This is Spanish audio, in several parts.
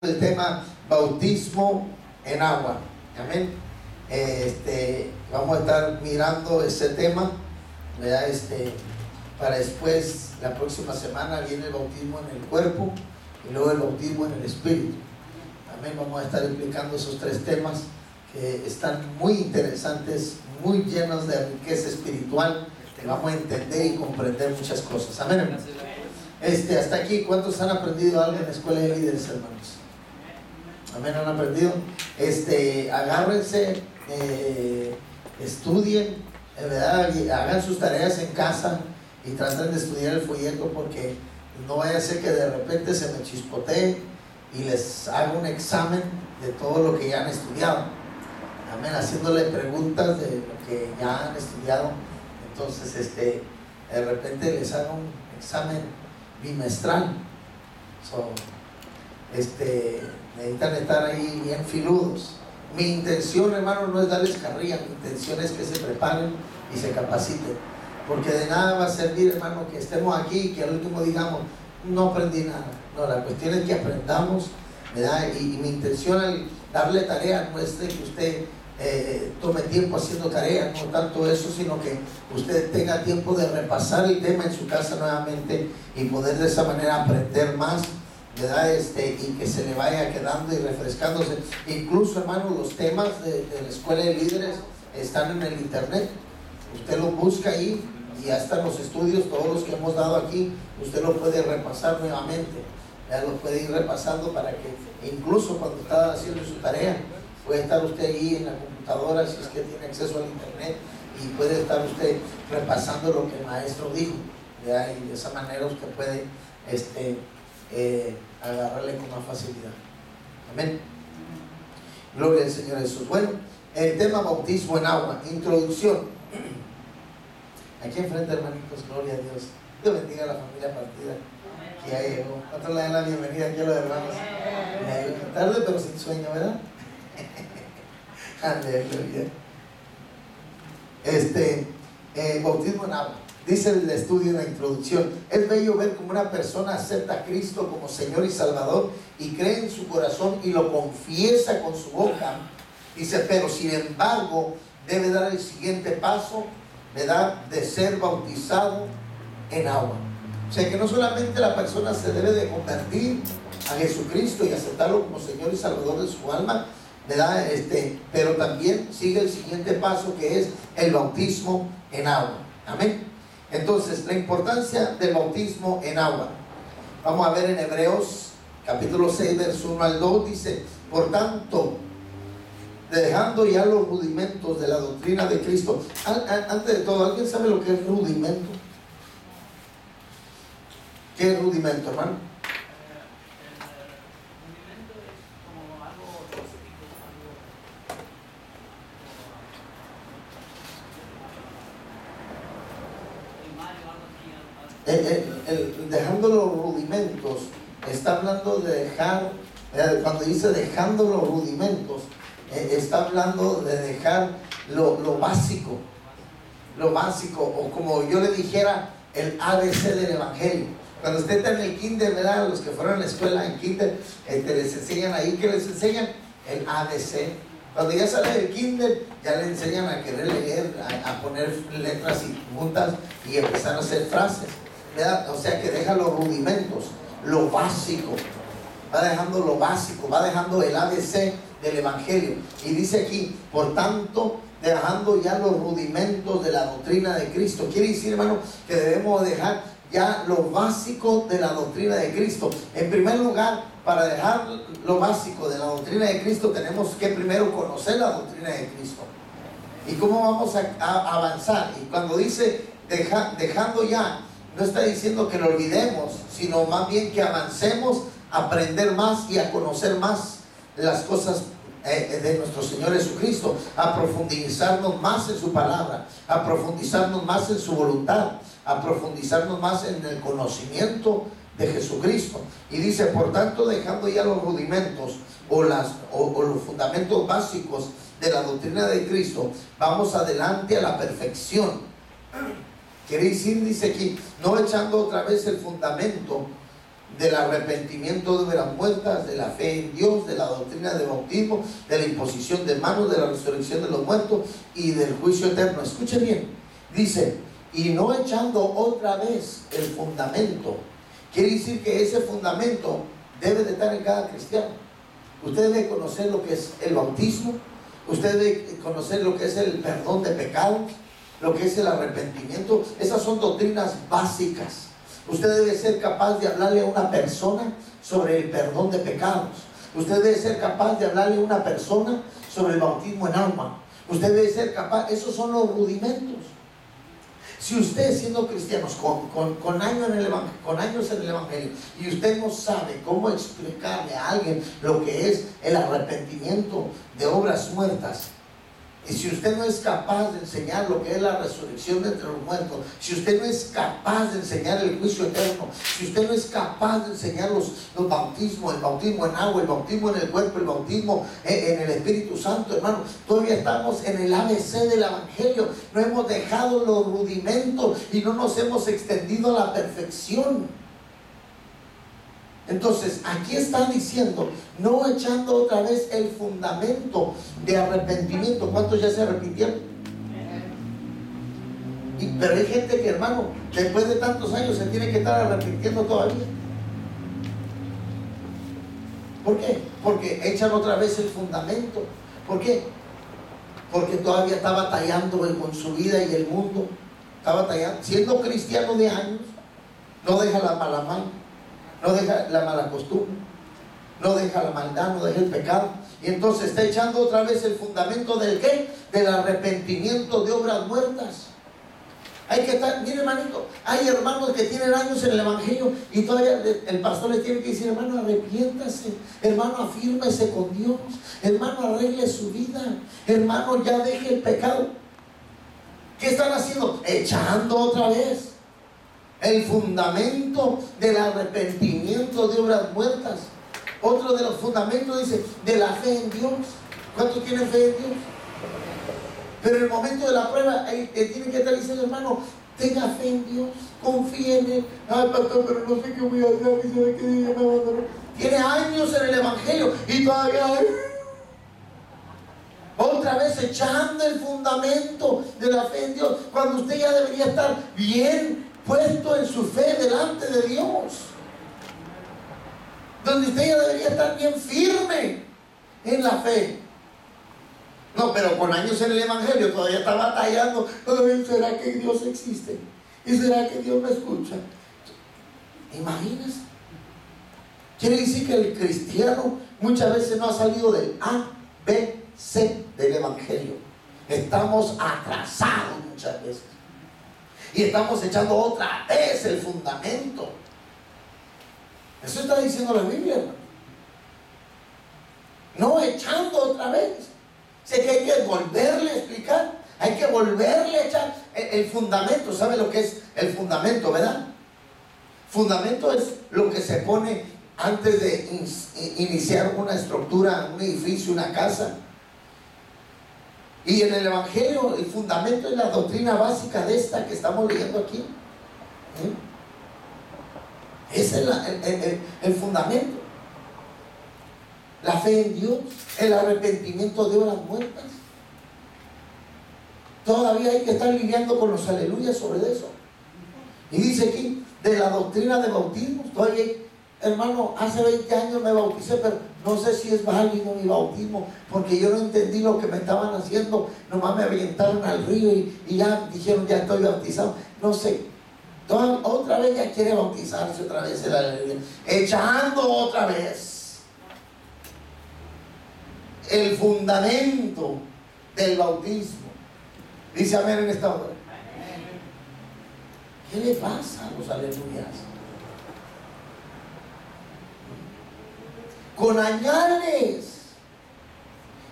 El tema bautismo en agua. Amén. Vamos a estar mirando ese tema, ¿verdad? Para después, la próxima semana viene el bautismo en el cuerpo y luego el bautismo en el espíritu. Amén. Vamos a estar explicando esos tres temas que están muy interesantes, muy llenos de riqueza espiritual, que vamos a entender y comprender muchas cosas. Amén. Hasta aquí, ¿cuántos han aprendido algo en la escuela de líderes, hermanos? Amén, han aprendido. Agárrense, estudien, ¿verdad? Hagan sus tareas en casa y traten de estudiar el folleto, porque no vaya a ser que de repente se me chispotee y les haga un examen de todo lo que ya han estudiado. Amén, haciéndole preguntas de lo que ya han estudiado. Entonces, de repente les haga un examen bimestral. Necesitan estar ahí bien filudos. Mi intención, hermano, no es darles carrilla. Mi intención es que se preparen y se capaciten, porque de nada va a servir, hermano, que estemos aquí y que al último digamos no aprendí nada. No, la cuestión es que aprendamos, ¿verdad? Y mi intención al darle tarea no es de que usted tome tiempo haciendo tareas, no tanto eso, sino que usted tenga tiempo de repasar el tema en su casa nuevamente y poder de esa manera aprender más, ¿verdad? Y que se le vaya quedando y refrescándose. Incluso, hermano, los temas de la escuela de líderes están en el internet. Usted lo busca ahí y ya están los estudios, todos los que hemos dado aquí. Usted lo puede repasar nuevamente, ya lo puede ir repasando, para que incluso cuando está haciendo su tarea puede estar usted ahí en la computadora, si es que tiene acceso al internet, y puede estar usted repasando lo que el maestro dijo, ¿verdad? Y de esa manera usted puede agarrarle con más facilidad. Amén. Gloria al Señor Jesús. Bueno, el tema bautismo en agua, introducción. Aquí enfrente, hermanitos, gloria a Dios. Dios bendiga a la familia partida que ya llegó. ¿Cuántos le dan la bienvenida aquí a los hermanos? Tarde pero sin sueño, ¿verdad? Aleluya. Bautismo en agua. Dice el estudio en la introducción: es bello ver cómo una persona acepta a Cristo como Señor y Salvador y cree en su corazón y lo confiesa con su boca. Dice, pero sin embargo debe dar el siguiente paso, ¿verdad? De ser bautizado en agua. O sea que no solamente la persona se debe de convertir a Jesucristo y aceptarlo como Señor y Salvador de su alma, ¿verdad? Pero también sigue el siguiente paso, que es el bautismo en agua. Amén. Entonces, la importancia del bautismo en agua. Vamos a ver en Hebreos capítulo 6, verso 1 al 2, dice: por tanto, dejando ya los rudimentos de la doctrina de Cristo. Antes de todo, ¿alguien sabe lo que es rudimento? ¿Qué es rudimento, hermano? Dejando los rudimentos, está hablando de dejar, cuando dice dejando los rudimentos, está hablando de dejar lo básico, o como yo le dijera, el ABC del Evangelio. Cuando usted está en el kinder, ¿verdad? Los que fueron a la escuela en kinder, les enseñan ahí, que les enseñan el ABC. Cuando ya sale del kinder, ya le enseñan a querer leer, a poner letras y puntas y empezar a hacer frases, ¿verdad? O sea que deja los rudimentos, lo básico, va dejando lo básico, va dejando el ABC del Evangelio. Y dice aquí, por tanto, dejando ya los rudimentos de la doctrina de Cristo. Quiere decir, hermano, que debemos dejar ya lo básico de la doctrina de Cristo. En primer lugar, para dejar lo básico de la doctrina de Cristo, tenemos que primero conocer la doctrina de Cristo. ¿Y cómo vamos a avanzar? Y cuando dice dejando ya, no está diciendo que lo olvidemos, sino más bien que avancemos a aprender más y a conocer más las cosas de nuestro Señor Jesucristo, a profundizarnos más en su palabra, a profundizarnos más en su voluntad, a profundizarnos más en el conocimiento de Jesucristo. Y dice, por tanto, dejando ya los rudimentos o los fundamentos básicos de la doctrina de Cristo, vamos adelante a la perfección. Quiere decir, dice aquí, no echando otra vez el fundamento del arrepentimiento de las muertas, de la fe en Dios, de la doctrina del bautismo, de la imposición de manos, de la resurrección de los muertos y del juicio eterno. Escuche bien, dice, y no echando otra vez el fundamento. Quiere decir que ese fundamento debe de estar en cada cristiano. Usted debe conocer lo que es el bautismo, usted debe conocer lo que es el perdón de pecados, lo que es el arrepentimiento. Esas son doctrinas básicas. Usted debe ser capaz de hablarle a una persona sobre el perdón de pecados. Usted debe ser capaz de hablarle a una persona sobre el bautismo en alma. Usted debe ser capaz, esos son los rudimentos. Si usted, siendo cristianos con años en el Evangelio, y usted no sabe cómo explicarle a alguien lo que es el arrepentimiento de obras muertas, y si usted no es capaz de enseñar lo que es la resurrección de entre los muertos, si usted no es capaz de enseñar el juicio eterno, si usted no es capaz de enseñar los bautismos, el bautismo en agua, el bautismo en el cuerpo, el bautismo en el Espíritu Santo, hermano, todavía estamos en el ABC del Evangelio. No hemos dejado los rudimentos y no nos hemos extendido a la perfección. Entonces, aquí está diciendo, no echando otra vez el fundamento de arrepentimiento. ¿Cuántos ya se arrepintieron? Pero hay gente que, hermano, después de tantos años se tiene que estar arrepintiendo todavía. ¿Por qué? Porque echan otra vez el fundamento. ¿Por qué? Porque todavía está batallando con su vida y el mundo. Está batallando. Siendo cristiano de años, no deja la mala mano, no deja la mala costumbre, no deja la maldad, no deja el pecado. Y entonces está echando otra vez el fundamento del ¿qué? Del arrepentimiento de obras muertas. Hay que estar, mire hermanito, hay hermanos que tienen años en el Evangelio y todavía el pastor les tiene que decir, hermano, arrepiéntase, hermano, afírmese con Dios, hermano, arregle su vida, hermano, ya deje el pecado. ¿Qué están haciendo? Echando otra vez el fundamento del arrepentimiento de obras muertas. Otro de los fundamentos dice, de la fe en Dios. ¿Cuántos tienen fe en Dios? Pero en el momento de la prueba, él tiene que estar diciendo, hermano, tenga fe en Dios, confíe en Él. Ay, pastor, pero no sé qué voy a hacer, y sabe que Dios me abandonó. Tiene años en el Evangelio y todavía otra vez echando el fundamento de la fe en Dios, cuando usted ya debería estar bien puesto en su fe delante de Dios, donde usted ya debería estar bien firme en la fe. No, pero con años en el Evangelio todavía está batallando. Ay, ¿será que Dios existe? ¿Y será que Dios me escucha? Imagínense. Quiere decir que el cristiano muchas veces no ha salido del A, B, C del Evangelio. Estamos atrasados muchas veces. Y estamos echando otra vez el fundamento. Eso está diciendo la Biblia, hermano. No echando otra vez. Sé que hay que volverle a explicar. Hay que volverle a echar el fundamento. ¿Sabe lo que es el fundamento, verdad? Fundamento es lo que se pone antes de iniciar una estructura, un edificio, una casa. Y en el Evangelio el fundamento es la doctrina básica de esta que estamos leyendo aquí. Ese es el fundamento. La fe en Dios, el arrepentimiento de obras muertas. Todavía hay que estar lidiando con los aleluyas sobre eso. Y dice aquí, de la doctrina de bautismo, todavía hay, hermano, hace 20 años me bauticé, pero no sé si es válido mi bautismo, porque yo no entendí lo que me estaban haciendo. Nomás me aventaron al río y ya dijeron, ya estoy bautizado. No sé, otra vez ya quiere bautizarse otra vez el aleluya, echando otra vez el fundamento del bautismo. Dice amén en esta hora. ¿Qué le pasa a los aleluyas? Con añales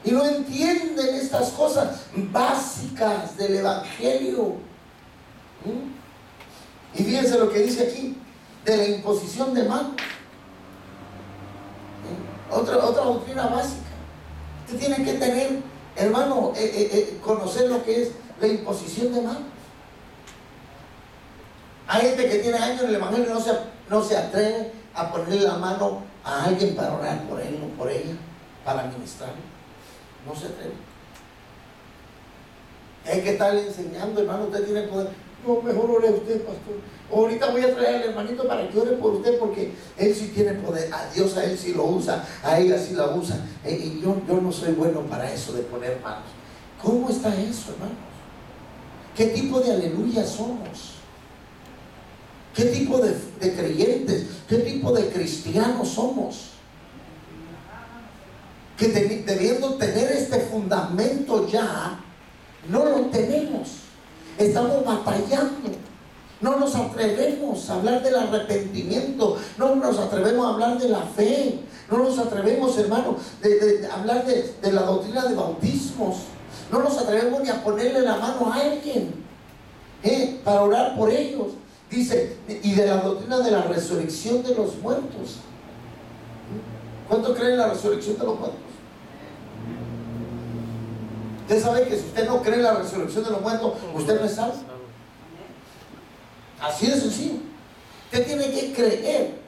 y no entienden estas cosas básicas del Evangelio. Y fíjense lo que dice aquí de la imposición de manos. Otra doctrina básica. Usted tiene que tener, hermano, conocer lo que es la imposición de manos. Hay gente que tiene años en el Evangelio y no se atreve a ponerle la mano a alguien para orar por él o por ella, para ministrarlo? No se atreve. Hay que estarle enseñando, hermano, usted tiene poder. No, mejor ore usted, pastor. Ahorita voy a traer al hermanito para que ore por usted, porque él sí tiene poder. A Dios, a él sí lo usa, a ella sí la usa. Y yo no soy bueno para eso de poner manos. ¿Cómo está eso, hermanos? ¿Qué tipo de aleluya somos? ¿Qué tipo de creyentes? ¿Qué tipo de cristianos somos? Que debiendo tener este fundamento ya, no lo tenemos. Estamos batallando. No nos atrevemos a hablar del arrepentimiento. No nos atrevemos a hablar de la fe. No nos atrevemos, hermano, de hablar de la doctrina de bautismos. No nos atrevemos ni a ponerle la mano a alguien para orar por ellos. Dice, y de la doctrina de la resurrección de los muertos. ¿Cuánto creen en la resurrección de los muertos? Usted sabe que si usted no cree en la resurrección de los muertos, usted no es salvo. Así de sencillo. Usted tiene que creer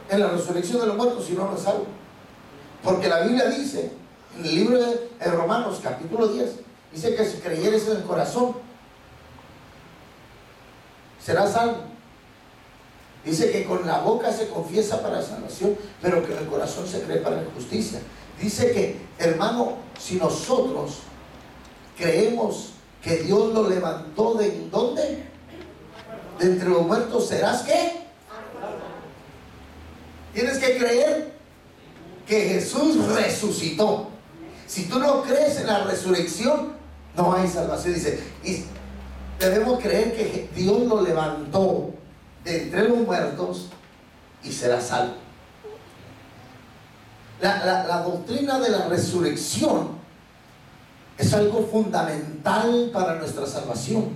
en la resurrección de los muertos, si no, no es salvo. Porque la Biblia dice, en el libro de Romanos, capítulo 10, dice que si creyeres en el corazón, serás salvo. Dice que con la boca se confiesa para salvación, pero que en el corazón se cree para la justicia. Dice que, hermano, si nosotros creemos que Dios lo levantó de ¿dónde? De entre los muertos, ¿serás qué? Tienes que creer que Jesús resucitó. Si tú no crees en la resurrección, no hay salvación. Dice, y debemos creer que Dios lo levantó de entre los muertos y será salvo. La doctrina de la resurrección es algo fundamental para nuestra salvación.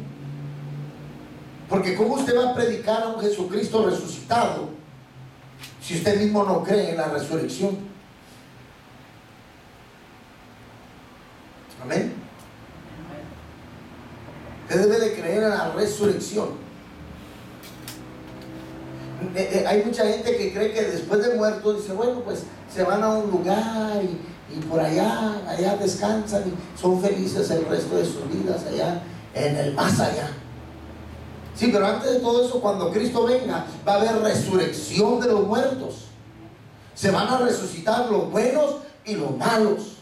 Porque ¿cómo usted va a predicar a un Jesucristo resucitado si usted mismo no cree en la resurrección? Amén. Usted debe de creer en la resurrección. Hay mucha gente que cree que después de muerto dice, bueno, pues se van a un lugar y por allá descansan y son felices el resto de sus vidas allá en el más allá. Sí, pero antes de todo eso, cuando Cristo venga, va a haber resurrección de los muertos. Se van a resucitar los buenos y los malos.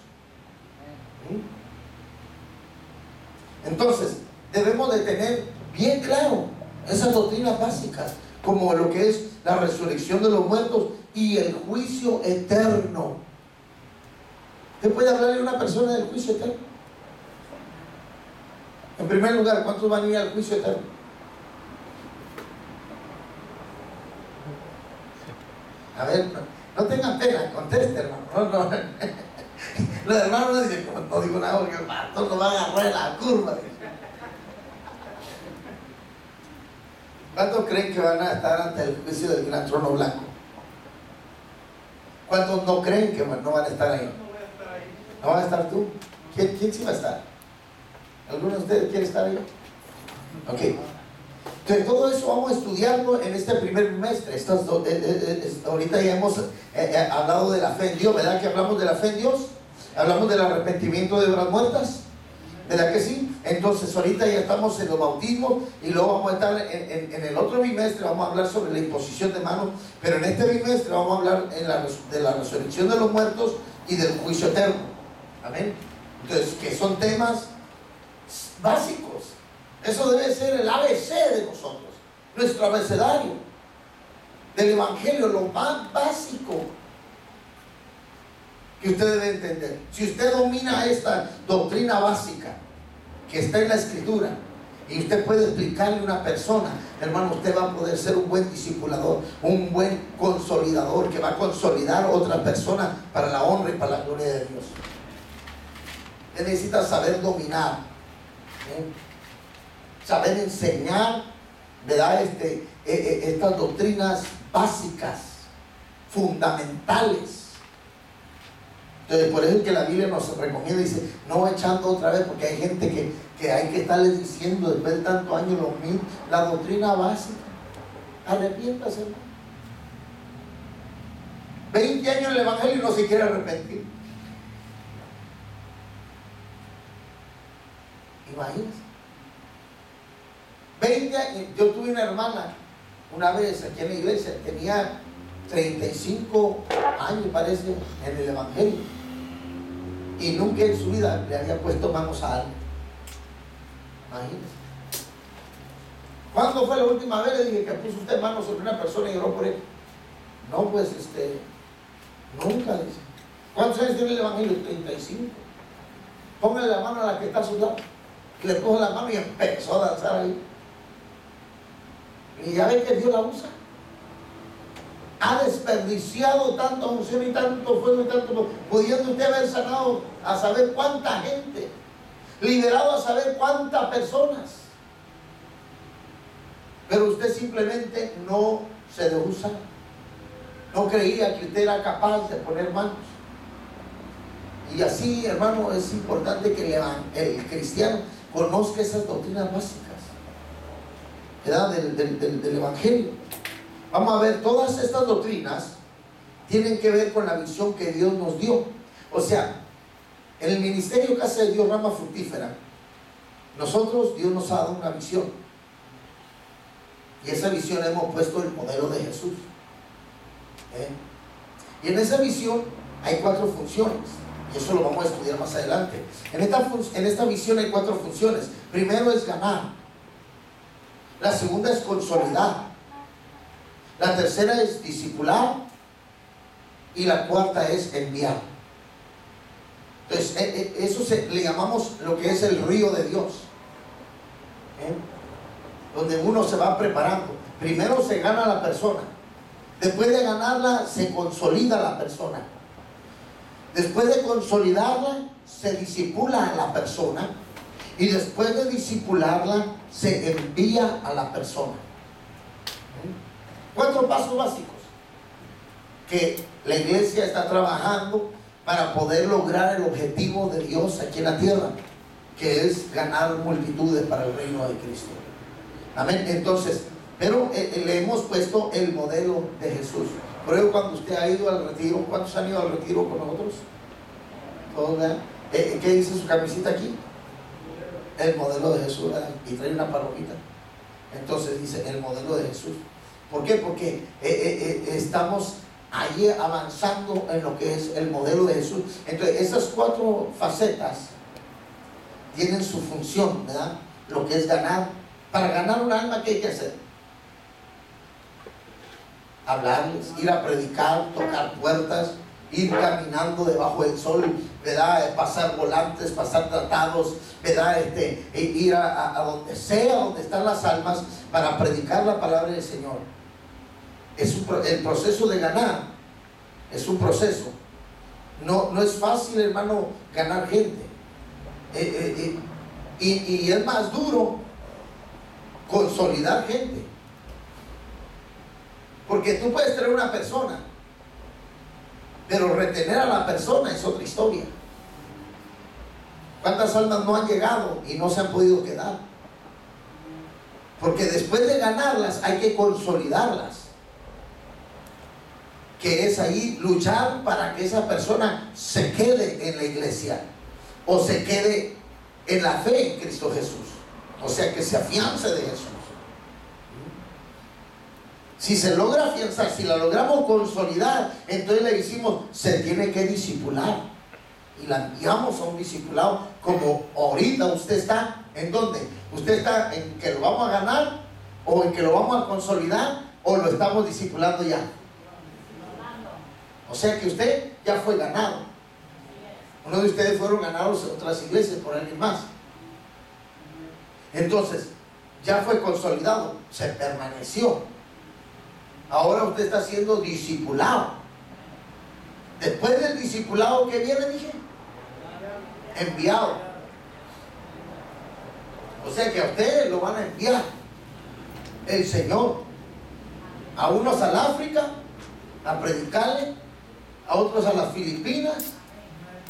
Entonces, debemos de tener bien claro esas doctrinas básicas, como lo que es la resurrección de los muertos y el juicio eterno. ¿Usted puede hablarle a una persona del juicio eterno? En primer lugar, ¿cuántos van a ir al juicio eterno? A ver, no tengan pena, conteste, hermano. No. Los hermanos no dicen, no digo nada porque el pastor nos va a agarrar en la curva. ¿Cuántos creen que van a estar ante el juicio del gran trono blanco? ¿Cuántos no creen que no van a estar ahí? ¿No van a estar tú? ¿Quién sí va a estar? ¿Alguno de ustedes quiere estar ahí? Ok. Entonces todo eso vamos a estudiarlo en este primer bimestre. Ahorita ya hemos hablado de la fe en Dios, ¿verdad? Que hablamos de la fe en Dios. Hablamos del arrepentimiento de obras muertas, ¿verdad que sí? Entonces ahorita ya estamos en los bautismos y luego vamos a estar en el otro bimestre, vamos a hablar sobre la imposición de manos, pero en este bimestre vamos a hablar de la resurrección de los muertos y del juicio eterno. Amén. Entonces, que son temas básicos. Eso debe ser el ABC de nosotros, nuestro abecedario del evangelio, lo más básico que usted debe entender. Si usted domina esta doctrina básica que está en la escritura y usted puede explicarle a una persona, hermano, usted va a poder ser un buen discipulador, un buen consolidador que va a consolidar a otra persona para la honra y para la gloria de Dios. Usted necesita saber dominar, saber enseñar, ¿verdad? Estas doctrinas básicas, fundamentales. Entonces, por eso es que la Biblia nos recomienda, dice, no echando otra vez, porque hay gente que hay que estarles diciendo después de tantos años lo mismo, la doctrina básica. Arrepiéntase, hermano. 20 años en el Evangelio y no se quiere arrepentir. Imagínense. 20 años. Yo tuve una hermana una vez aquí en la iglesia, tenía 35 años, parece, en el Evangelio, y nunca en su vida le había puesto manos a alguien. Imagínense. ¿Cuándo fue la última vez? Le dije que puso usted manos sobre una persona y oró por él. No, pues nunca, dice. ¿Cuántos años tiene el Evangelio? 35. Póngale la mano a la que está a su lado. Y le puso la mano y empezó a danzar ahí. Y ya ve que Dios la usa. Ha desperdiciado tanta unción y tanto fuego y tanto, pudiendo usted haber sanado a saber cuánta gente, liberado a saber cuántas personas, pero usted simplemente no se dejó usar. No creía que usted era capaz de poner manos. Y así, hermano, es importante que el cristiano conozca esas doctrinas básicas, ¿verdad? Del Evangelio. Vamos a ver, todas estas doctrinas tienen que ver con la visión que Dios nos dio. O sea, en el ministerio Casa de Dios Rama Fructífera, nosotros, Dios nos ha dado una visión. Y esa visión hemos puesto el modelo de Jesús. Y en esa visión hay 4 funciones. Y eso lo vamos a estudiar más adelante. En esta visión hay 4 funciones. Primero es ganar. La segunda es consolidar. La tercera es discipular. Y la cuarta es enviar. Entonces, eso le llamamos lo que es el río de Dios. Donde uno se va preparando. Primero se gana la persona. Después de ganarla, se consolida la persona. Después de consolidarla, se discipula a la persona. Y después de discipularla, se envía a la persona. 4 pasos básicos que la iglesia está trabajando para poder lograr el objetivo de Dios aquí en la tierra, que es ganar multitudes para el reino de Cristo. Amén. Entonces, pero le hemos puesto el modelo de Jesús. Por eso, cuando usted ha ido al retiro, ¿cuántos han ido al retiro con nosotros? ¿Todos, verdad? ¿Qué dice su camisita aquí? El modelo de Jesús, ¿verdad? Y trae una palomita. Entonces dice el modelo de Jesús. ¿Por qué? Porque estamos allí avanzando en lo que es el modelo de Jesús. Entonces, esas 4 facetas tienen su función, ¿verdad? Lo que es ganar. Para ganar un alma, ¿qué hay que hacer? Hablarles, ir a predicar, tocar puertas, ir caminando debajo del sol, ¿verdad? Pasar volantes, pasar tratados, ¿verdad? Ir a donde sea, donde están las almas, para predicar la palabra del Señor. El proceso de ganar es un proceso. No es fácil, hermano, ganar gente. Y es más duro consolidar gente. Porque tú puedes traer una persona, pero retener a la persona es otra historia. ¿Cuántas almas no han llegado y no se han podido quedar? Porque después de ganarlas hay que consolidarlas, que es ahí luchar para que esa persona se quede en la iglesia o se quede en la fe en Cristo Jesús, o sea, que se afiance de Jesús. Si se logra afianzar, si la logramos consolidar, entonces le decimos, se tiene que discipular. Y la enviamos a un discipulado, como ahorita usted está. ¿En dónde? Usted está en que lo vamos a ganar, o en que lo vamos a consolidar, o lo estamos discipulando ya. O sea que usted ya fue ganado. Uno de ustedes fueron ganados en otras iglesias por alguien más. Entonces, ya fue consolidado, se permaneció. Ahora usted está siendo discipulado. Después del discipulado, ¿qué viene? Dije, enviado. O sea que a ustedes lo van a enviar el Señor. A unos al África a predicarle, a otros a las Filipinas,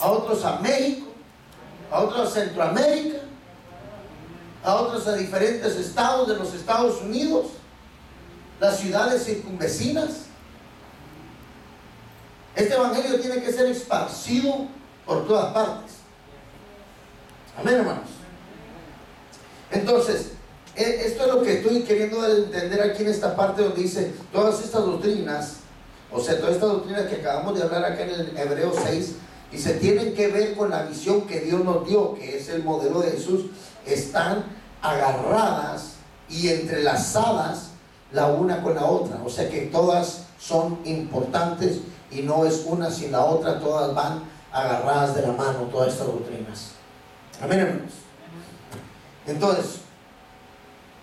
a otros a México, a otros a Centroamérica, a otros a diferentes estados de los Estados Unidos, las ciudades circunvecinas. Este evangelio tiene que ser esparcido por todas partes. Amén, hermanos. Entonces, esto es lo que estoy queriendo entender aquí en esta parte donde dice todas estas doctrinas, o sea, todas estas doctrinas que acabamos de hablar acá en el Hebreos 6, y se tienen que ver con la visión que Dios nos dio, que es el modelo de Jesús, están agarradas y entrelazadas la una con la otra. O sea que todas son importantes y no es una sin la otra, todas van agarradas de la mano, todas estas doctrinas. Amén, hermanos. Entonces,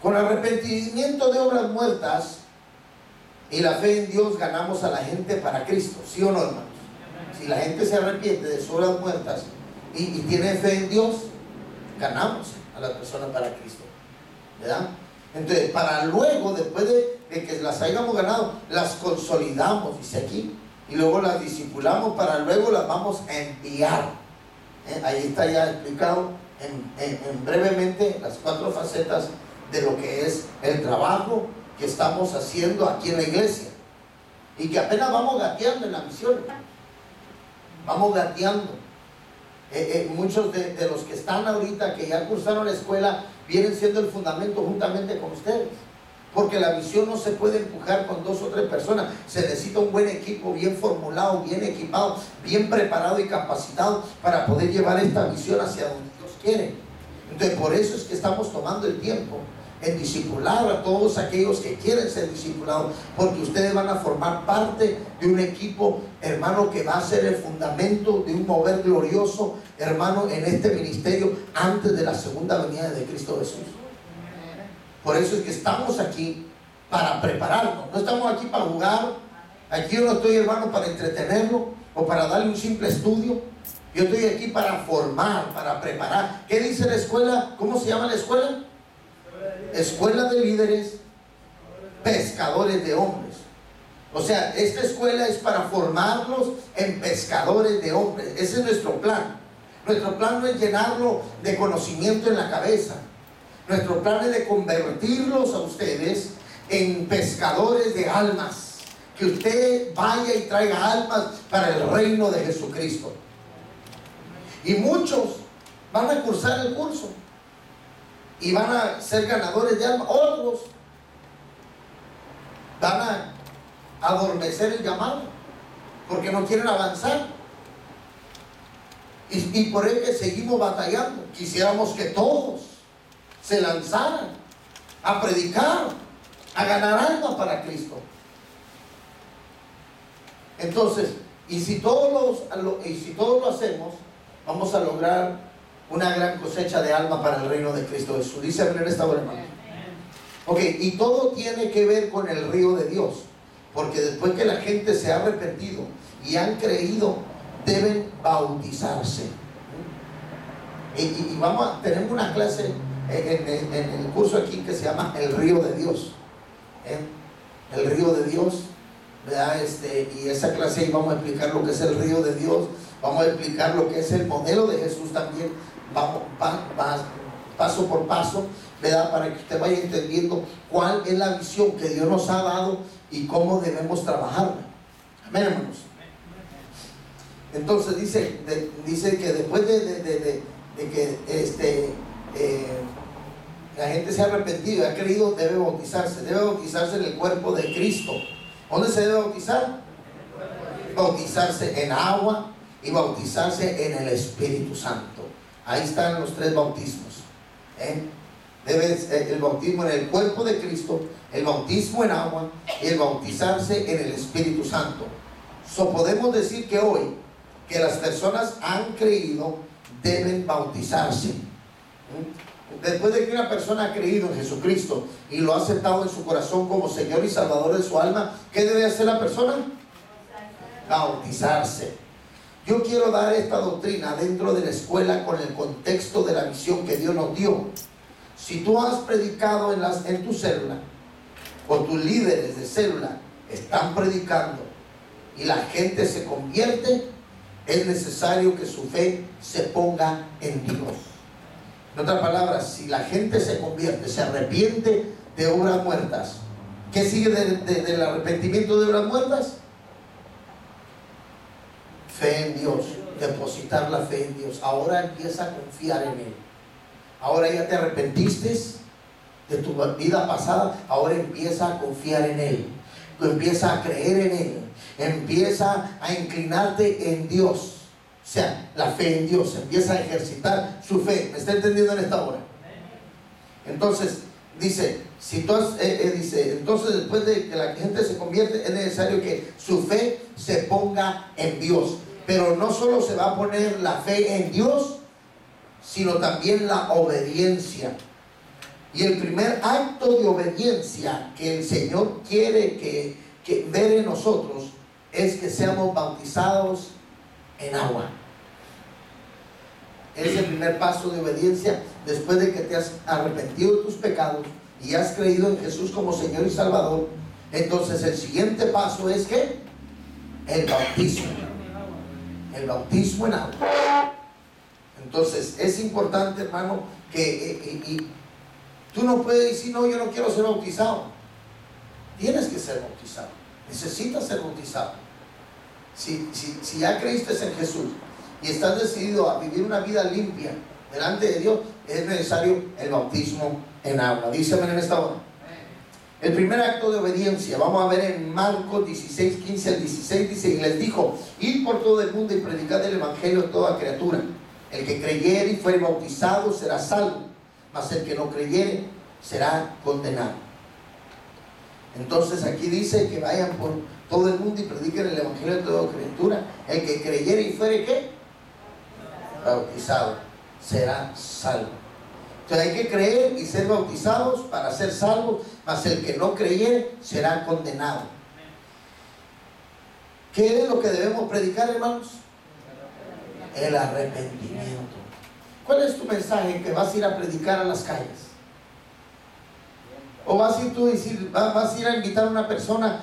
con arrepentimiento de obras muertas y la fe en Dios ganamos a la gente para Cristo, ¿sí o no, hermanos? Si la gente se arrepiente de sus obras muertas y tiene fe en Dios, ganamos a las personas para Cristo, ¿verdad? Entonces, para luego, después de que las hayamos ganado, las consolidamos, dice aquí, y luego las discipulamos, para luego las vamos a enviar. Ahí está ya explicado en brevemente las 4 facetas de lo que es el trabajo que estamos haciendo aquí en la iglesia, y que apenas vamos gateando en la misión. Vamos gateando. Muchos de los que están ahorita, que ya cursaron la escuela, vienen siendo el fundamento juntamente con ustedes, porque la visión no se puede empujar con 2 o 3 personas. Se necesita un buen equipo, bien formulado, bien equipado, bien preparado y capacitado para poder llevar esta visión hacia donde Dios quiere. Entonces, por eso es que estamos tomando el tiempo en discipular a todos aquellos que quieren ser discipulados, porque ustedes van a formar parte de un equipo, hermano, que va a ser el fundamento de un mover glorioso, hermano, en este ministerio antes de la segunda venida de Cristo Jesús. Por eso es que estamos aquí para prepararnos. No estamos aquí para jugar. Aquí yo no estoy, hermano, para entretenerlo o para darle un simple estudio. Yo estoy aquí para formar, para preparar. ¿Qué dice la escuela? ¿Cómo se llama la escuela? Escuela de líderes, pescadores de hombres. O sea, esta escuela es para formarlos en pescadores de hombres. Ese es nuestro plan. Nuestro plan no es llenarlo de conocimiento en la cabeza. Nuestro plan es de convertirlos a ustedes en pescadores de almas. Que usted vaya y traiga almas para el reino de Jesucristo. Y muchos van a cursar el curso y van a ser ganadores de almas. Otros van a adormecer el llamado porque no quieren avanzar. Y por ello que seguimos batallando. Quisiéramos que todos se lanzaran a predicar, a ganar almas para Cristo. Entonces, y si todos lo hacemos, vamos a lograr una gran cosecha de alma para el reino de Cristo Jesús. Dice en esta hora, hermano. Ok, y todo tiene que ver con el río de Dios, porque después que la gente se ha arrepentido y han creído, deben bautizarse. Y tenemos una clase en el curso aquí que se llama el río de Dios. El río de Dios, ¿verdad? Y esa clase ahí vamos a explicar lo que es el río de Dios. Vamos a explicar lo que es el modelo de Jesús también. Vamos paso por paso, ¿verdad? Para que usted vaya entendiendo cuál es la visión que Dios nos ha dado y cómo debemos trabajarla. Amén, hermanos. Entonces dice que después de que la gente se ha arrepentido y ha creído, debe bautizarse en el cuerpo de Cristo. ¿Dónde se debe bautizar? Bautizarse en agua y bautizarse en el Espíritu Santo. Ahí están los 3 bautismos. Debe el bautismo en el cuerpo de Cristo, el bautismo en agua y el bautizarse en el Espíritu Santo. Podemos decir que hoy que las personas han creído, deben bautizarse. Después de que una persona ha creído en Jesucristo y lo ha aceptado en su corazón como Señor y Salvador de su alma, ¿qué debe hacer la persona? Bautizarse. Yo quiero dar esta doctrina dentro de la escuela con el contexto de la visión que Dios nos dio. Si tú has predicado en tu célula, o tus líderes de célula están predicando y la gente se convierte, es necesario que su fe se ponga en Dios. En otras palabras, si la gente se convierte, se arrepiente de obras muertas, ¿qué sigue del arrepentimiento de obras muertas? Fe en Dios, depositar la fe en Dios. Ahora empieza a confiar en Él. Ahora ya te arrepentiste de tu vida pasada, ahora empieza a confiar en Él. Tú empiezas a creer en Él, empieza a inclinarte en Dios. O sea, la fe en Dios, empieza a ejercitar su fe. ¿Me está entendiendo en esta hora? Entonces, dice, entonces después de que la gente se convierte, es necesario que su fe se ponga en Dios. Pero no solo se va a poner la fe en Dios, sino también la obediencia. Y el primer acto de obediencia que el Señor quiere que ver en nosotros es que seamos bautizados en agua. Es el primer paso de obediencia después de que te has arrepentido de tus pecados y has creído en Jesús como Señor y Salvador. Entonces el siguiente paso es que el bautismo. El bautismo en agua. Entonces es importante, hermano, que tú no puedes decir, no, yo no quiero ser bautizado. Tienes que ser bautizado. Necesitas ser bautizado. Si ya creíste en Jesús y estás decidido a vivir una vida limpia delante de Dios, es necesario el bautismo en agua. Díseme en esta hora. El primer acto de obediencia, vamos a ver en Marcos 16, 15 al 16, dice, y les dijo, id por todo el mundo y predicad el evangelio a toda criatura. El que creyere y fuere bautizado será salvo, mas el que no creyere será condenado. Entonces aquí dice que vayan por todo el mundo y prediquen el evangelio a toda criatura. El que creyere y fuere ¿qué? Bautizado será salvo. Entonces hay que creer y ser bautizados para ser salvos, mas el que no creyere será condenado. ¿Qué es lo que debemos predicar, hermanos? El arrepentimiento. ¿Cuál es tu mensaje que vas a ir a predicar a las calles? ¿O vas a ir tú a decir, vas a ir a invitar a una persona,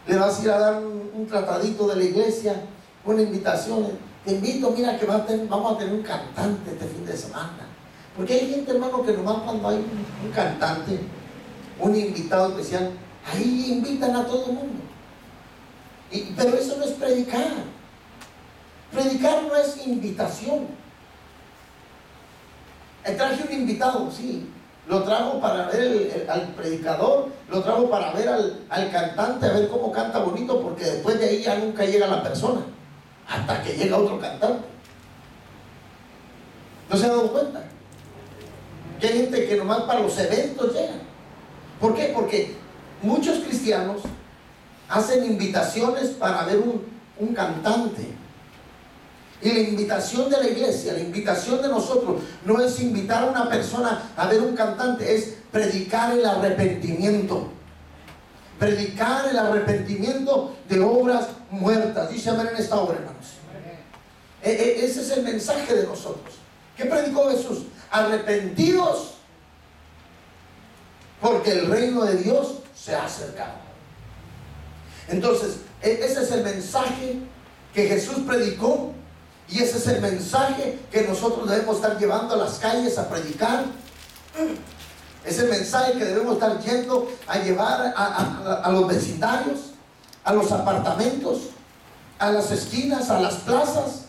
le vas a ir a dar un tratadito de la iglesia, una invitación? Te invito, mira que vamos a tener un cantante este fin de semana. Porque hay gente, hermano, que nomás cuando hay un cantante, un invitado especial, ahí invitan a todo el mundo. Pero eso no es predicar. Predicar no es invitación. Traje un invitado, sí. Lo trajo para ver al predicador, lo trajo para ver al cantante, a ver cómo canta bonito, porque después de ahí ya nunca llega la persona, hasta que llega otro cantante. ¿No se ha dado cuenta? Que hay gente que nomás para los eventos llega. ¿Por qué? Porque muchos cristianos hacen invitaciones para ver un cantante. Y la invitación de la iglesia, la invitación de nosotros, no es invitar a una persona a ver un cantante, es predicar el arrepentimiento. Predicar el arrepentimiento de obras muertas. Dice amén en esta hora, hermanos. Ese es el mensaje de nosotros. ¿Qué predicó Jesús? Arrepentidos, porque el reino de Dios se ha acercado. Entonces, ese es el mensaje que Jesús predicó. Y ese es el mensaje que nosotros debemos estar llevando a las calles a predicar. Es el mensaje que debemos estar yendo a llevar a los vecindarios, a los apartamentos, a las esquinas, a las plazas,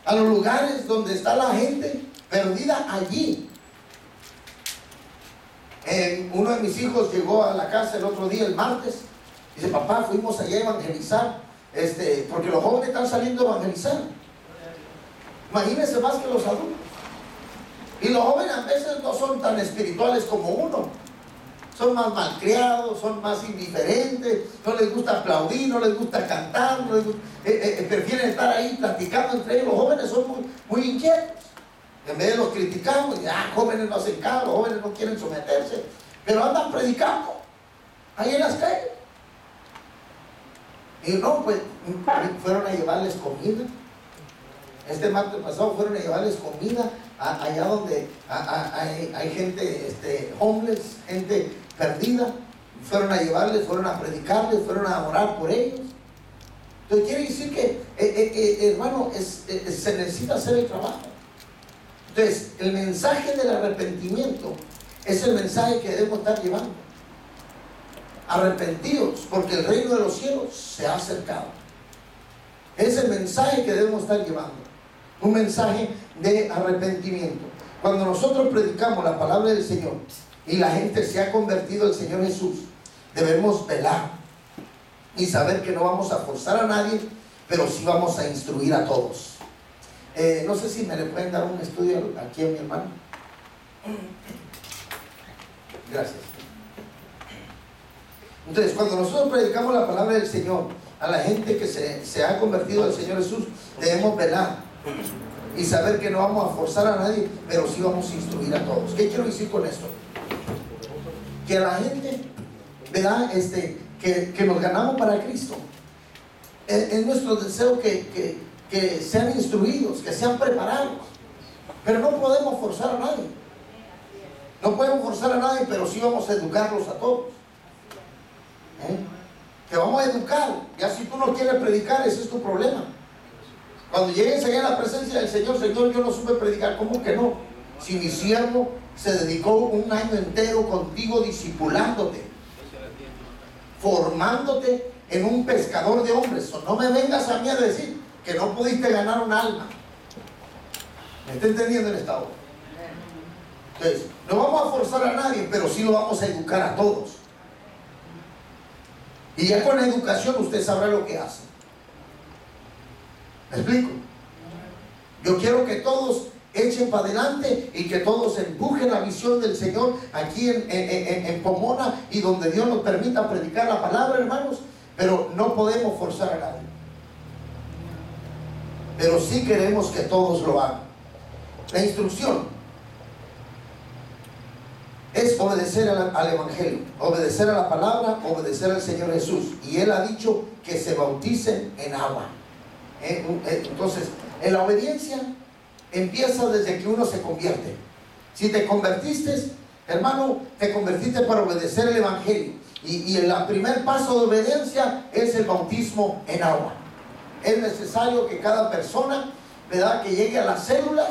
a los lugares donde está la gente perdida allí. Uno de mis hijos llegó a la casa el otro día, el martes. Dice, papá, fuimos allá a evangelizar, porque los jóvenes están saliendo a evangelizar. Imagínense más que los adultos. Y los jóvenes a veces no son tan espirituales como uno. Son más malcriados, son más indiferentes, no les gusta aplaudir, no les gusta cantar, prefieren estar ahí platicando entre ellos. Los jóvenes son muy inquietos. En vez de los criticamos, jóvenes no hacen caso, los jóvenes no quieren someterse, pero andan predicando ahí en las calles. Y no, pues fueron a llevarles comida. Este martes pasado fueron a llevarles comida allá donde hay gente homeless, gente perdida. Fueron a llevarles, fueron a predicarles, fueron a orar por ellos. Entonces quiere decir que, hermano, se necesita hacer el trabajo. Entonces, el mensaje del arrepentimiento es el mensaje que debemos estar llevando. Arrepentidos, porque el reino de los cielos se ha acercado. Es el mensaje que debemos estar llevando. Un mensaje de arrepentimiento. Cuando nosotros predicamos la palabra del Señor y la gente se ha convertido al Señor Jesús, debemos velar y saber que no vamos a forzar a nadie, pero sí vamos a instruir a todos. No sé si me le pueden dar un estudio aquí a mi hermano. Gracias. Entonces, cuando nosotros predicamos la palabra del Señor a la gente que se ha convertido al Señor Jesús, debemos velar y saber que no vamos a forzar a nadie, pero sí vamos a instruir a todos. ¿Qué quiero decir con esto? Que a la gente, ¿verdad? Que nos ganamos para Cristo. Es nuestro deseo que sean instruidos, que sean preparados, pero no podemos forzar a nadie. No podemos forzar a nadie, pero sí vamos a educarlos a todos. Que vamos a educar. Ya si tú no quieres predicar, ese es tu problema. Cuando llegues allá a la presencia del Señor, Señor, yo no supe predicar. ¿Cómo que no? Si mi siervo se dedicó un año entero contigo discipulándote, formándote en un pescador de hombres. No me vengas a mí a decir que no pudiste ganar un alma. ¿Me está entendiendo en esta hora? Entonces, no vamos a forzar a nadie, pero sí lo vamos a educar a todos. Y ya con la educación usted sabrá lo que hace. ¿Me explico? Yo quiero que todos echen para adelante y que todos empujen la visión del Señor aquí en Pomona y donde Dios nos permita predicar la palabra, hermanos, pero no podemos forzar a nadie. Pero sí queremos que todos lo hagan. La instrucción es obedecer al Evangelio, obedecer a la palabra, obedecer al Señor Jesús. Y Él ha dicho que se bauticen en agua. Entonces, en la obediencia empieza desde que uno se convierte. Si te convertiste, hermano, te convertiste para obedecer el Evangelio. Y el primer paso de obediencia es el bautismo en agua. Es necesario que cada persona, ¿verdad?, que llegue a las células,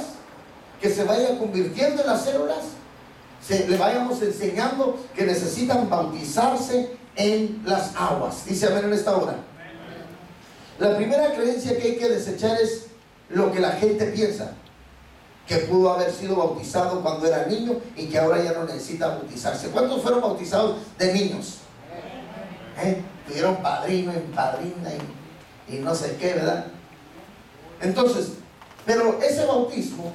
que se vaya convirtiendo en las células, le vayamos enseñando que necesitan bautizarse en las aguas. Dice amén en esta hora. La primera creencia que hay que desechar es lo que la gente piensa, que pudo haber sido bautizado cuando era niño y que ahora ya no necesita bautizarse. ¿Cuántos fueron bautizados de niños? Tuvieron padrino y padrina y no sé qué, ¿verdad? Entonces, pero ese bautismo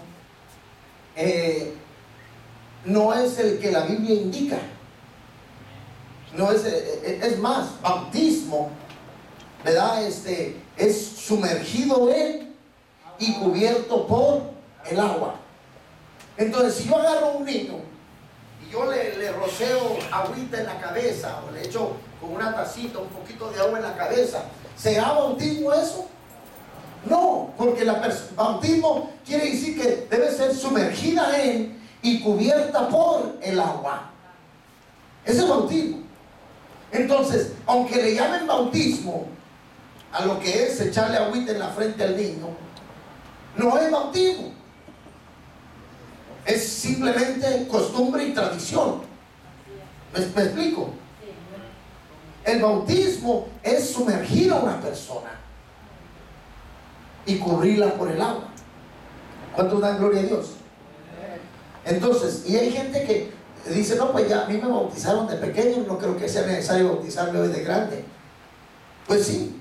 no es el que la Biblia indica. No es más, bautismo, ¿verdad? Es sumergido en y cubierto por el agua. Entonces, si yo agarro a un niño y yo le roceo agüita en la cabeza o le echo con una tacita un poquito de agua en la cabeza, ¿será bautismo eso? No, porque bautismo quiere decir que debe ser sumergida en y cubierta por el agua. Ese es bautismo. Entonces, aunque le llamen bautismo a lo que es echarle agüita en la frente al niño, no es bautismo. Es simplemente costumbre y tradición. ¿Me explico? El bautismo es sumergir a una persona y cubrirla por el agua. ¿Cuántos dan gloria a Dios? Entonces, y hay gente que dice, no, pues ya a mí me bautizaron de pequeño, no creo que sea necesario bautizarme hoy de grande. Pues sí,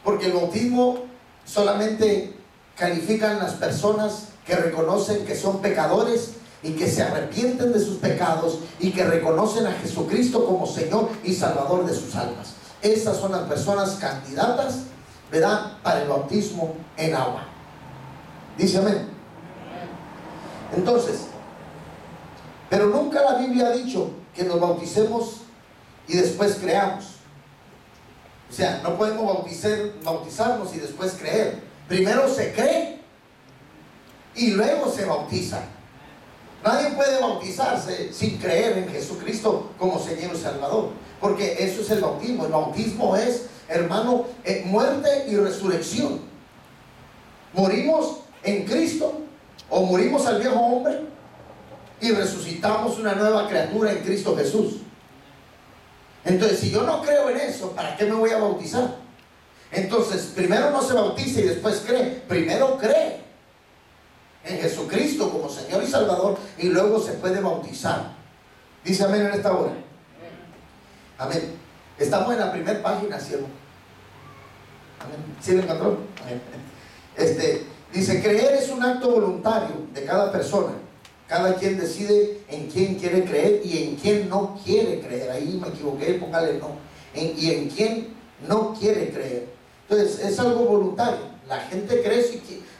porque el bautismo solamente califican las personas que reconocen que son pecadores y que se arrepienten de sus pecados y que reconocen a Jesucristo como Señor y Salvador de sus almas. Esas son las personas candidatas, ¿verdad?, para el bautismo en agua. Dice amén. Entonces, pero nunca la Biblia ha dicho que nos bauticemos y después creamos. O sea, no podemos bautizarnos y después creer. Primero se cree y luego se bautiza. Nadie puede bautizarse sin creer en Jesucristo como Señor y Salvador, porque eso es el bautismo. El bautismo es hermano, muerte y resurrección. Morimos en Cristo, o morimos al viejo hombre y resucitamos una nueva criatura en Cristo Jesús. Entonces, si yo no creo en eso, ¿para qué me voy a bautizar? Entonces, primero no se bautiza y después cree. Primero cree en Jesucristo como Señor y Salvador, y luego se puede bautizar. Dice amén en esta hora. Amén. Estamos en la primera página, cielo. Amén. ¿Sí lo encontró? Amén. Dice, creer es un acto voluntario de cada persona. Cada quien decide en quién quiere creer y en quién no quiere creer. Ahí me equivoqué, póngale no. Y en quién no quiere creer. Entonces, es algo voluntario. La gente cree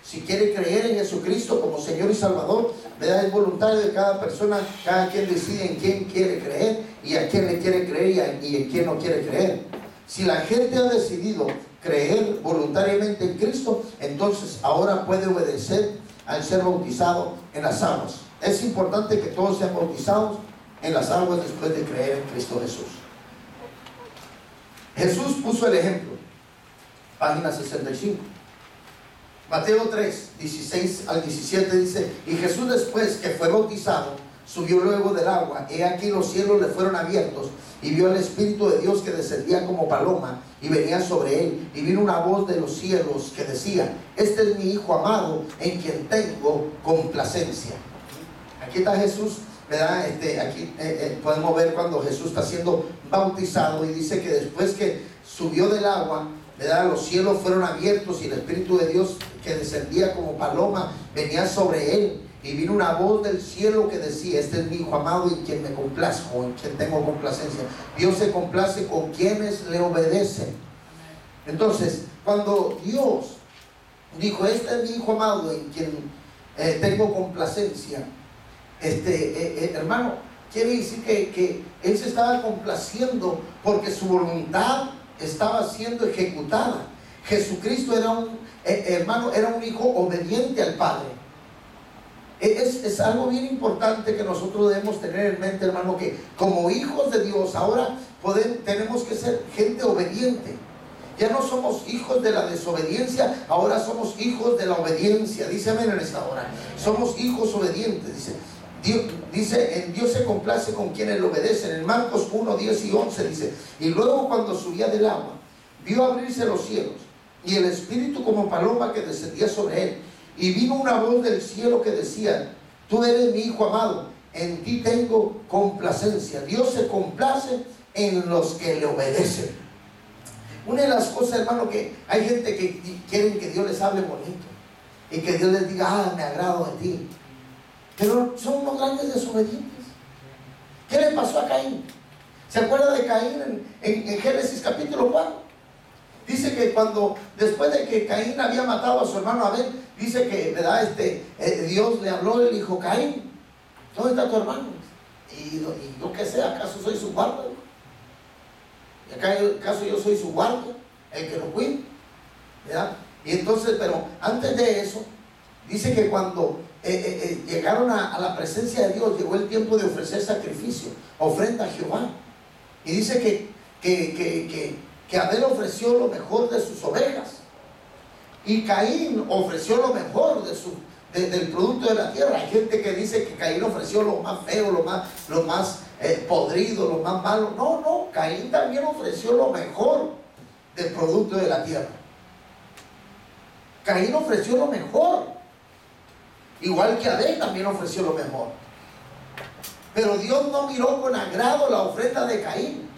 si quiere creer en Jesucristo como Señor y Salvador, ¿verdad? Es voluntario de cada persona. Cada quien decide en quién quiere creer y a quién le quiere creer y en quién no quiere creer. Si la gente ha decidido creer voluntariamente en Cristo, entonces ahora puede obedecer al ser bautizado en las aguas. Es importante que todos sean bautizados en las aguas después de creer en Cristo Jesús. Jesús puso el ejemplo. Página 65. Mateo 3, 16 al 17 dice: y Jesús, después que fue bautizado, subió luego del agua. He aquí los cielos le fueron abiertos, y vio el Espíritu de Dios que descendía como paloma y venía sobre él. Y vino una voz de los cielos que decía: este es mi Hijo amado, en quien tengo complacencia. Aquí está Jesús, ¿verdad? Aquí podemos ver cuando Jesús está siendo bautizado, y dice que después que subió del agua, ¿verdad?, los cielos fueron abiertos y el Espíritu de Dios que descendía como paloma venía sobre él. Y vino una voz del cielo que decía: este es mi Hijo amado, en quien me complazco, en quien tengo complacencia. Dios se complace con quienes le obedecen. Entonces, cuando Dios dijo: este es mi Hijo amado, en quien tengo complacencia, hermano, quiere decir que Él se estaba complaciendo porque su voluntad estaba siendo ejecutada. Jesucristo era hermano, era un hijo obediente al Padre. Es algo bien importante que nosotros debemos tener en mente, hermano, que como hijos de Dios ahora tenemos que ser gente obediente. Ya no somos hijos de la desobediencia, ahora somos hijos de la obediencia. Dice amén en esta hora. Somos hijos obedientes. En Dios se complace con quienes le obedecen. En Marcos 1, 10 y 11 dice: y luego, cuando subía del agua, vio abrirse los cielos y el Espíritu como paloma que descendía sobre él. Y vino una voz del cielo que decía: tú eres mi Hijo amado, en ti tengo complacencia. Dios se complace en los que le obedecen. Una de las cosas, hermano, que hay gente que quieren que Dios les hable bonito y que Dios les diga: me agrado de ti. Pero son unos grandes desobedientes. ¿Qué le pasó a Caín? ¿Se acuerda de Caín en Génesis capítulo 4? Dice que después de que Caín había matado a su hermano Abel, dice que, ¿verdad?, Dios le habló y le dijo: Caín, ¿dónde está tu hermano? Y yo qué sé, ¿acaso soy su guarda? ¿Y acaso yo soy su guarda, el que lo cuida? ¿Verdad? Y entonces, pero antes de eso, dice que cuando llegaron a la presencia de Dios, llegó el tiempo de ofrecer sacrificio, ofrenda a Jehová. Y dice que Abel ofreció lo mejor de sus ovejas, y Caín ofreció lo mejor del producto de la tierra. Hay gente que dice que Caín ofreció lo más feo, lo más podrido, lo más malo. No, Caín también ofreció lo mejor del producto de la tierra. Caín ofreció lo mejor, igual que Abel también ofreció lo mejor. Pero Dios no miró con agrado la ofrenda de Caín,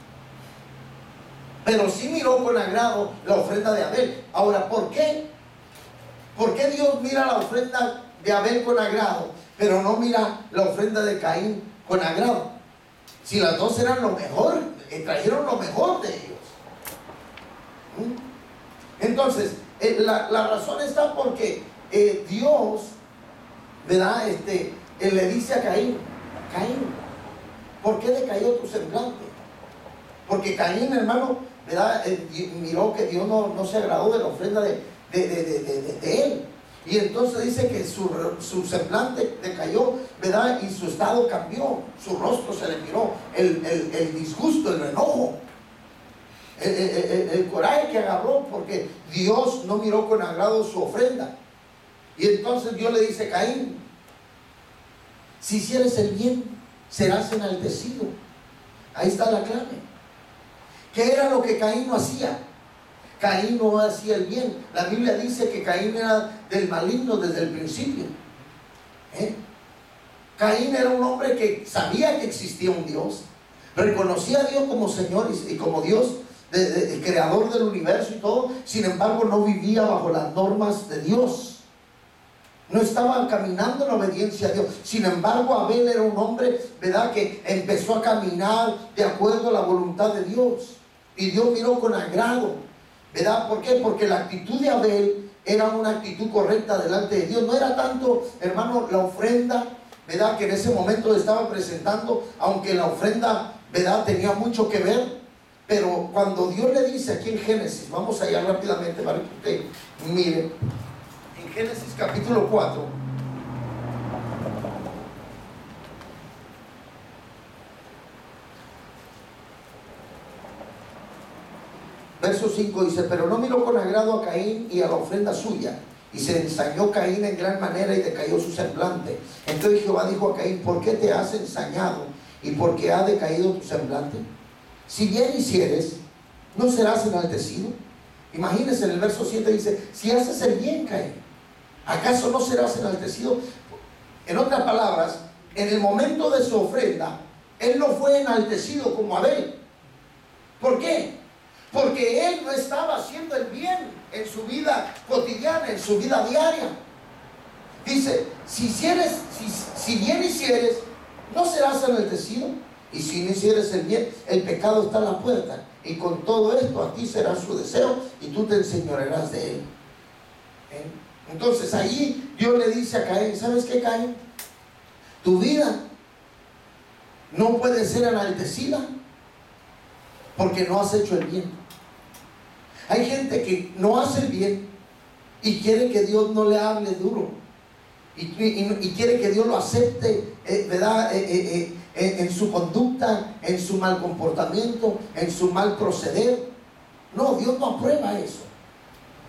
pero sí miró con agrado la ofrenda de Abel. Ahora, ¿por qué? ¿Por qué Dios mira la ofrenda de Abel con agrado, pero no mira la ofrenda de Caín con agrado? Si las dos eran lo mejor, trajeron lo mejor de ellos. Entonces, la razón está porque Dios, ¿verdad?, le dice a Caín: Caín, ¿por qué decayó tu semblante? Porque Caín, hermano, ¿verdad?, miró que Dios no se agradó de la ofrenda de él. Y entonces dice que su semblante decayó, ¿verdad?, y su estado cambió. Su rostro se le miró el disgusto, el enojo. el coraje que agarró, porque Dios no miró con agrado su ofrenda. Y entonces Dios le dice: Caín, si hicieres el bien, serás enaltecido. Ahí está la clave. ¿Qué era lo que Caín no hacía? Caín no hacía el bien. La Biblia dice que Caín era del maligno desde el principio. Caín era un hombre que sabía que existía un Dios, reconocía a Dios como Señor y como Dios, el creador del universo y todo. Sin embargo, no vivía bajo las normas de Dios. No estaba caminando en obediencia a Dios. Sin embargo, Abel era un hombre, ¿verdad?, que empezó a caminar de acuerdo a la voluntad de Dios. Y Dios miró con agrado, ¿verdad? ¿Por qué? Porque la actitud de Abel era una actitud correcta delante de Dios. No era tanto, hermano, la ofrenda, ¿verdad?, que en ese momento estaba presentando, aunque la ofrenda, ¿verdad?, tenía mucho que ver. Pero cuando Dios le dice aquí en Génesis, vamos allá rápidamente para que usted mire. En Génesis capítulo 4, verso 5 dice: pero no miró con agrado a Caín y a la ofrenda suya, y se ensañó Caín en gran manera y decayó su semblante. Entonces Jehová dijo a Caín: ¿por qué te has ensañado y por qué ha decaído tu semblante? Si bien hicieres, ¿no serás enaltecido? Imagínense, en el verso 7 dice: si haces el bien, Caín, ¿acaso no serás enaltecido? En otras palabras, en el momento de su ofrenda, él no fue enaltecido como Abel. ¿Por qué? Porque él no estaba haciendo el bien en su vida cotidiana, en su vida diaria. Dice: si bien hicieres, no serás enaltecido. Y si no hicieres el bien, el pecado está a la puerta, y con todo esto a ti será su deseo, y tú te enseñorearás de él. Entonces ahí Dios le dice a Caín: ¿sabes qué, Caín? Tu vida no puede ser enaltecida porque no has hecho el bien. Hay gente que no hace el bien y quiere que Dios no le hable duro, y quiere que Dios lo acepte, ¿verdad?, en su conducta, en su mal comportamiento, en su mal proceder. No, Dios no aprueba eso.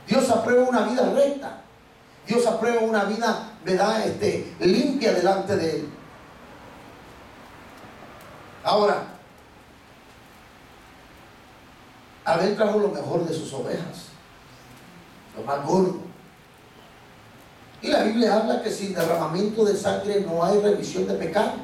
Dios aprueba una vida recta. Dios aprueba una vida, ¿verdad?, limpia delante de Él. Ahora, Abel trajo lo mejor de sus ovejas, lo más gordo. Y la Biblia habla que sin derramamiento de sangre no hay remisión de pecados.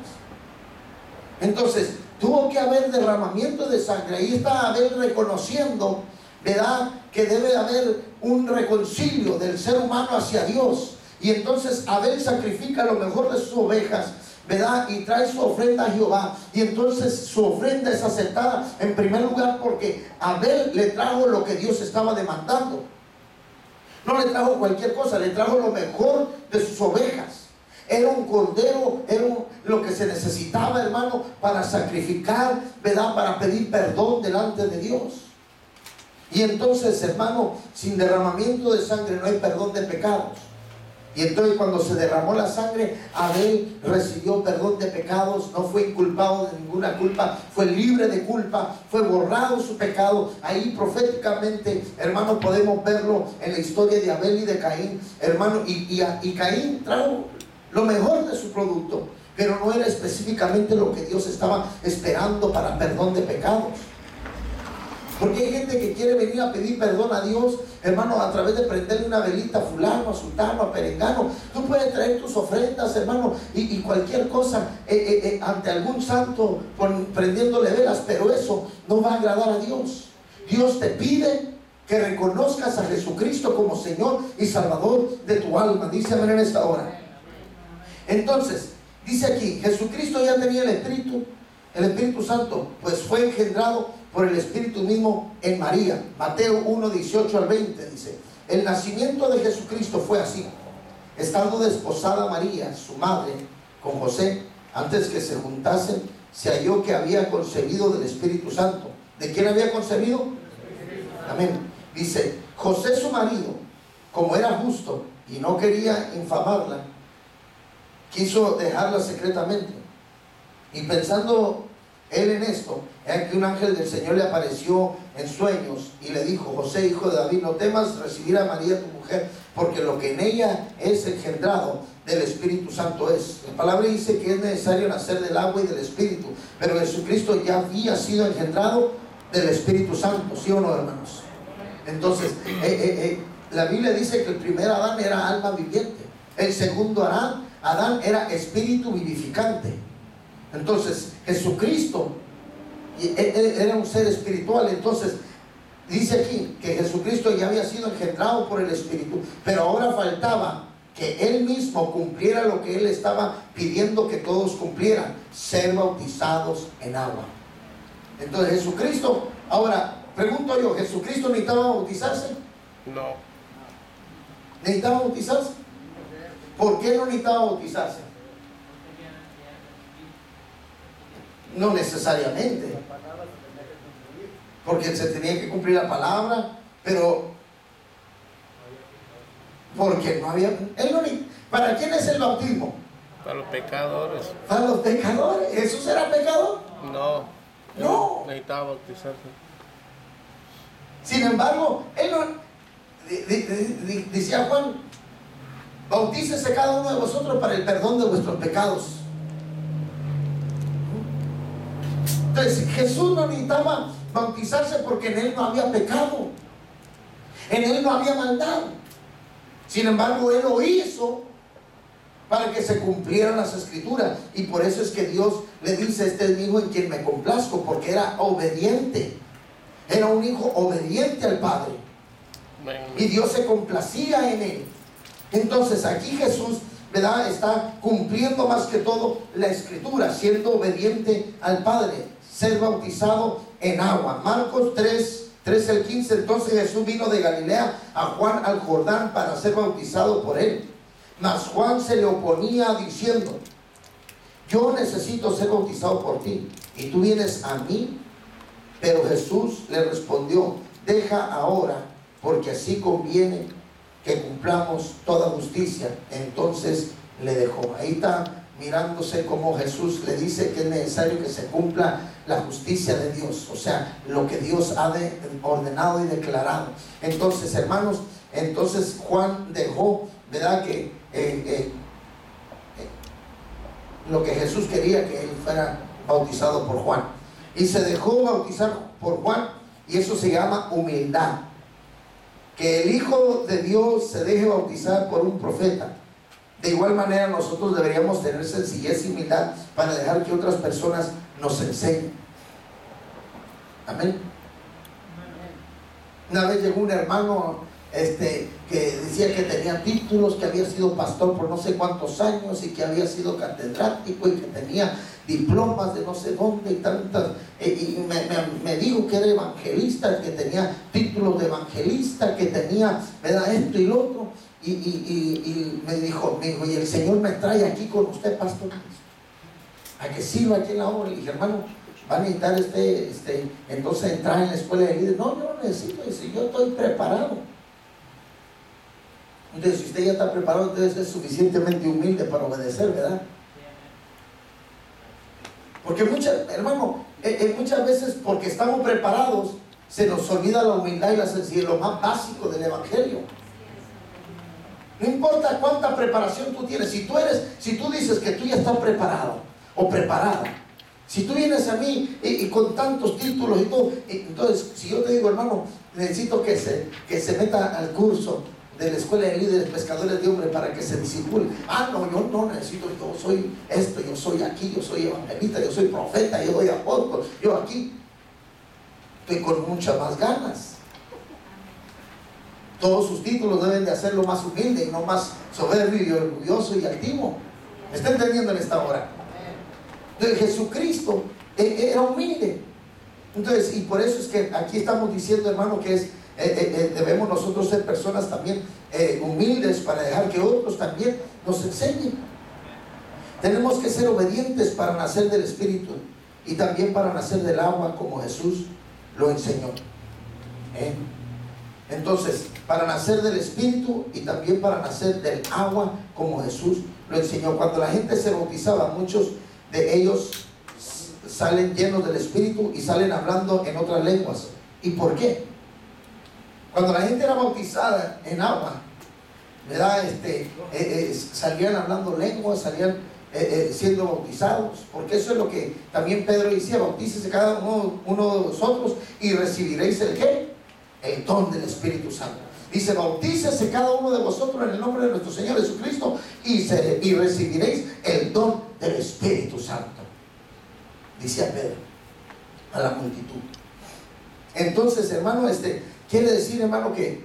Entonces, tuvo que haber derramamiento de sangre. Ahí está Abel reconociendo, ¿verdad?, que debe haber un reconcilio del ser humano hacia Dios. Y entonces Abel sacrifica lo mejor de sus ovejas, ¿verdad?, y trae su ofrenda a Jehová. Y entonces su ofrenda es aceptada en primer lugar porque Abel le trajo lo que Dios estaba demandando. No le trajo cualquier cosa, le trajo lo mejor de sus ovejas. Era un cordero, era lo que se necesitaba, hermano, para sacrificar, ¿verdad?, para pedir perdón delante de Dios. Y entonces, hermano, sin derramamiento de sangre no hay perdón de pecados. Y entonces, cuando se derramó la sangre, Abel recibió perdón de pecados, no fue inculpado de ninguna culpa, fue libre de culpa, fue borrado su pecado. Ahí proféticamente, hermano, podemos verlo en la historia de Abel y de Caín, hermano. Y Caín trajo lo mejor de su producto, pero no era específicamente lo que Dios estaba esperando para perdón de pecados. Porque hay gente que quiere venir a pedir perdón a Dios, hermano, a través de prenderle una velita a fulano, a sultano, a perengano. Tú puedes traer tus ofrendas, hermano, y cualquier cosa ante algún santo prendiéndole velas, pero eso no va a agradar a Dios. Dios te pide que reconozcas a Jesucristo como Señor y Salvador de tu alma. Dice amén en esta hora. Entonces, dice aquí, Jesucristo ya tenía el Espíritu Santo, pues fue engendrado por el Espíritu mismo en María. Mateo 1, 18 al 20 dice: el nacimiento de Jesucristo fue así. Estando desposada María, su madre, con José, antes que se juntasen, se halló que había concebido del Espíritu Santo. ¿De quién había concebido? Amén. Dice: José su marido, como era justo y no quería infamarla, quiso dejarla secretamente. Y pensando él en esto, que un ángel del Señor le apareció en sueños y le dijo: José, hijo de David, no temas recibir a María tu mujer, porque lo que en ella es engendrado del Espíritu Santo es. La palabra dice que es necesario nacer del agua y del Espíritu, pero Jesucristo ya había sido engendrado del Espíritu Santo, ¿sí o no, hermanos? Entonces, la Biblia dice que el primer Adán era alma viviente, el segundo Adán era espíritu vivificante. Entonces, Jesucristo era un ser espiritual. Entonces, dice aquí que Jesucristo ya había sido engendrado por el Espíritu, pero ahora faltaba que Él mismo cumpliera lo que Él estaba pidiendo que todos cumplieran: ser bautizados en agua. Entonces, Jesucristo, ahora pregunto yo, ¿Jesucristo necesitaba bautizarse? No. ¿Necesitaba bautizarse? ¿Por qué no necesitaba bautizarse? No necesariamente, porque se tenía que cumplir la palabra, pero porque no había, ¿para quién es el bautismo? Para los pecadores. Para los pecadores. ¿Jesús era pecador? No. No. Necesitaba bautizarse. Sin embargo, él no, decía Juan: bautícese cada uno de vosotros para el perdón de vuestros pecados. Entonces, Jesús no necesitaba bautizarse porque en Él no había pecado, en Él no había maldad. Sin embargo, Él lo hizo para que se cumplieran las Escrituras. Y por eso es que Dios le dice: este es mi hijo en quien me complazco, porque era obediente. Era un hijo obediente al Padre. Y Dios se complacía en Él. Entonces aquí Jesús, ¿verdad?, está cumpliendo más que todo la Escritura, siendo obediente al Padre, ser bautizado en agua. Marcos 3 al 15. Entonces Jesús vino de Galilea a Juan al Jordán para ser bautizado por él. Mas Juan se le oponía diciendo: yo necesito ser bautizado por ti, y tú vienes a mí. Pero Jesús le respondió: deja ahora, porque así conviene que cumplamos toda justicia. Entonces le dejó. Ahí está mirándose como Jesús le dice que es necesario que se cumpla la justicia de Dios, o sea, lo que Dios ha ordenado y declarado. Entonces, hermanos, entonces Juan dejó, ¿verdad?, que lo que Jesús quería, que él fuera bautizado por Juan, y se dejó bautizar por Juan. Y eso se llama humildad. Que el Hijo de Dios se deje bautizar por un profeta. De igual manera, nosotros deberíamos tener sencillez y humildad para dejar que otras personas nos enseñen. Amén. Una vez llegó un hermano que decía que tenía títulos, que había sido pastor por no sé cuántos años, y que había sido catedrático, y que tenía diplomas de no sé dónde y tantas, y me dijo que era evangelista, que tenía títulos de evangelista, que tenía, ¿verdad?, esto y lo otro, y me dijo, y el Señor me trae aquí con usted, pastor, a que sirva aquí en la obra. Y dije: hermano, va a necesitar entonces entrar en la escuela de líderes. No, yo no necesito, dice, yo estoy preparado. Entonces, si usted ya está preparado, entonces es suficientemente humilde para obedecer, ¿verdad? Porque hermano, muchas veces, porque estamos preparados, se nos olvida la humildad y la sencillez, lo más básico del evangelio. No importa cuánta preparación tú tienes, si tú dices que tú ya estás preparado o preparada, si tú vienes a mí y con tantos títulos y todo, entonces, si yo te digo: hermano, necesito que se meta al curso de la escuela de líderes pescadores de hombres para que se discipule. No, yo no necesito, yo soy esto, yo soy aquí, yo soy evangelista, yo soy profeta, yo soy apóstol, yo aquí estoy con muchas más ganas. Todos sus títulos deben de hacerlo más humilde y no más soberbio y orgulloso y altivo. ¿Me está entendiendo en esta hora? Entonces, Jesucristo era humilde. Entonces, y por eso es que aquí estamos diciendo, hermano, que debemos nosotros ser personas también humildes, para dejar que otros también nos enseñen. Tenemos que ser obedientes para nacer del Espíritu y también para nacer del agua, como Jesús lo enseñó. Entonces, para nacer del Espíritu y también para nacer del agua, como Jesús lo enseñó. Cuando la gente se bautizaba, muchos de ellos salen llenos del Espíritu y salen hablando en otras lenguas. ¿Y por qué? Cuando la gente era bautizada en agua, ¿verdad? Salían hablando lenguas, salían siendo bautizados, porque eso es lo que también Pedro decía: bautícese cada uno de vosotros y recibiréis el ¿qué? El don del Espíritu Santo. Dice: bautícese cada uno de vosotros en el nombre de nuestro Señor Jesucristo y recibiréis el don del Espíritu Santo, decía Pedro a la multitud. Entonces, hermano, quiere decir, hermano, que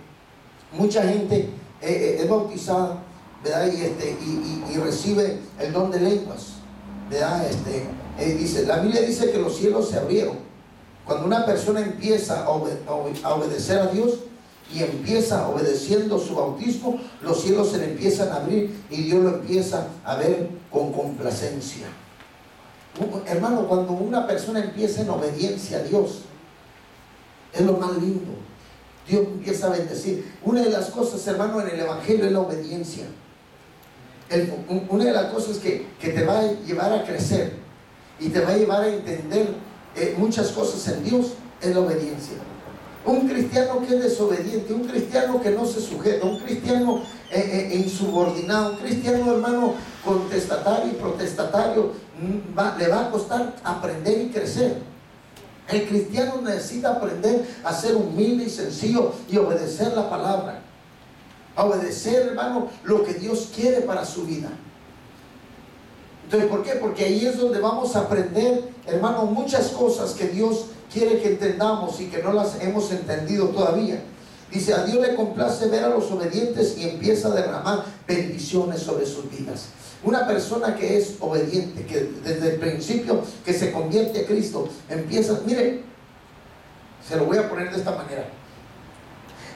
mucha gente es bautizada, ¿verdad? Y recibe el don de lenguas, ¿verdad? Dice, la Biblia dice que los cielos se abrieron. Cuando una persona empieza a obedecer a Dios y empieza obedeciendo su bautismo, los cielos se le empiezan a abrir y Dios lo empieza a ver con complacencia. Hermano, cuando una persona empieza en obediencia a Dios, es lo más lindo. Dios empieza a bendecir. Una de las cosas, hermano, en el Evangelio es la obediencia. Una de las cosas que te va a llevar a crecer y te va a llevar a entender muchas cosas en Dios es la obediencia. Un cristiano que es desobediente, un cristiano que no se sujeta, un cristiano insubordinado, un cristiano, hermano, contestatario y protestatario, le va a costar aprender y crecer. El cristiano necesita aprender a ser humilde y sencillo y obedecer la palabra. A obedecer, hermano, lo que Dios quiere para su vida. Entonces, ¿por qué? Porque ahí es donde vamos a aprender, hermano, muchas cosas que Dios quiere que entendamos y que no las hemos entendido todavía. Dice: a Dios le complace ver a los obedientes y empieza a derramar bendiciones sobre sus vidas. Una persona que es obediente, que desde el principio que se convierte a Cristo, empieza, mire, se lo voy a poner de esta manera.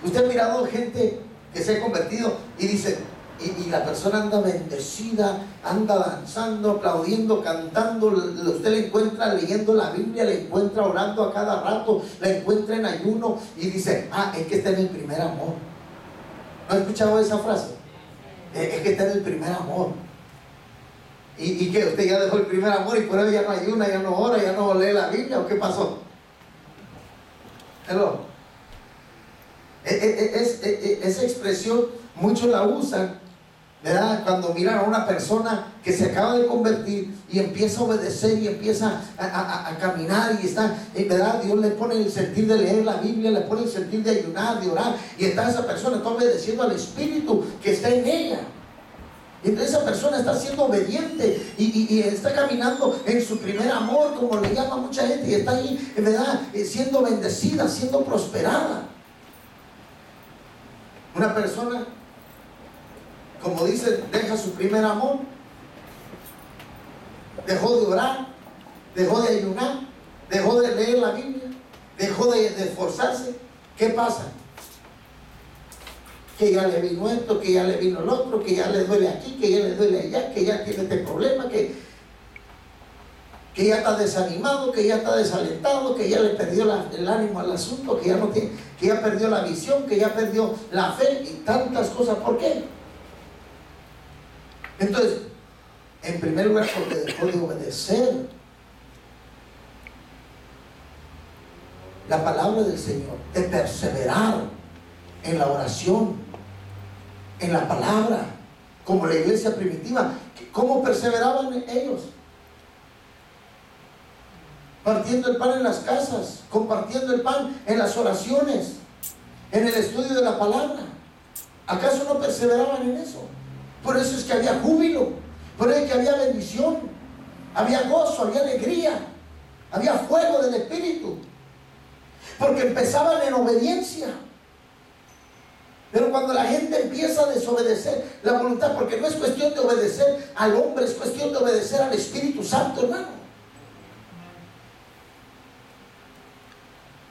Usted ha mirado gente que se ha convertido y dice, y la persona anda bendecida, anda danzando, aplaudiendo, cantando. Usted le encuentra leyendo la Biblia, le encuentra orando a cada rato, le encuentra en ayuno y dice: es que este es mi primer amor. ¿No ha escuchado esa frase? Es que este es el primer amor. ¿Y qué? ¿Usted ya dejó el primer amor y por eso ya no ayuna, ya no ora, ya no lee la Biblia? ¿O qué pasó? Hello. Esa expresión muchos la usan, ¿verdad? Cuando miran a una persona que se acaba de convertir y empieza a obedecer y empieza a caminar y está, ¿verdad? Dios le pone el sentir de leer la Biblia, le pone el sentir de ayunar, de orar, y está esa persona, está obedeciendo al Espíritu que está en ella. Entonces esa persona está siendo obediente y está caminando en su primer amor, como le llama mucha gente, y está ahí, ¿verdad? Siendo bendecida, siendo prosperada. Una persona, como dice, deja su primer amor, dejó de orar, dejó de ayunar, dejó de leer la Biblia, dejó de esforzarse. ¿Qué pasa? Que ya le vino esto, que ya le vino el otro, que ya le duele aquí, que ya le duele allá, que ya tiene este problema, que ya está desanimado, que ya está desalentado, que ya le perdió el ánimo al asunto, que ya no tiene, que ya perdió la visión, que ya perdió la fe y tantas cosas. ¿Por qué? Entonces, en primer lugar, porque dejó de obedecer la palabra del Señor, de perseverar en la oración, en la palabra, como la iglesia primitiva. ¿Cómo perseveraban ellos? Partiendo el pan en las casas, compartiendo el pan en las oraciones, en el estudio de la palabra. ¿Acaso no perseveraban en eso? Por eso es que había júbilo, por eso es que había bendición, había gozo, había alegría, había fuego del Espíritu, porque empezaban en obediencia. Pero cuando la gente empieza a desobedecer la voluntad, porque no es cuestión de obedecer al hombre, es cuestión de obedecer al Espíritu Santo, hermano.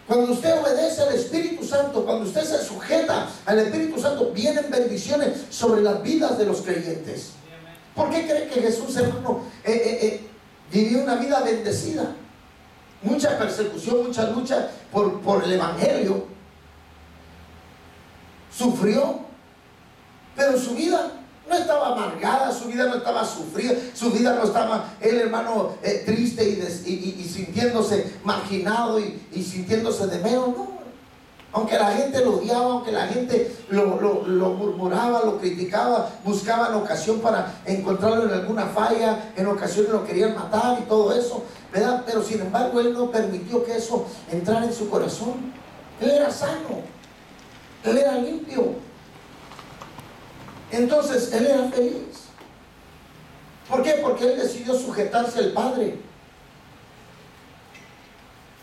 Cuando usted obedece al Espíritu Santo, cuando usted se sujeta al Espíritu Santo, vienen bendiciones sobre las vidas de los creyentes. ¿Por qué cree que Jesús, hermano, vivió una vida bendecida? Mucha persecución, mucha lucha por el Evangelio. Sufrió, pero su vida no estaba amargada, su vida no estaba sufrida, su vida no estaba, el hermano, triste y sintiéndose marginado y sintiéndose de menos, no. Aunque la gente lo odiaba, aunque la gente lo murmuraba, lo criticaba, buscaban ocasión para encontrarlo en alguna falla, en ocasiones lo querían matar y todo eso, ¿verdad? Pero sin embargo él no permitió que eso entrara en su corazón. Él era sano, él era limpio. Entonces él era feliz. ¿Por qué? Porque él decidió sujetarse al Padre.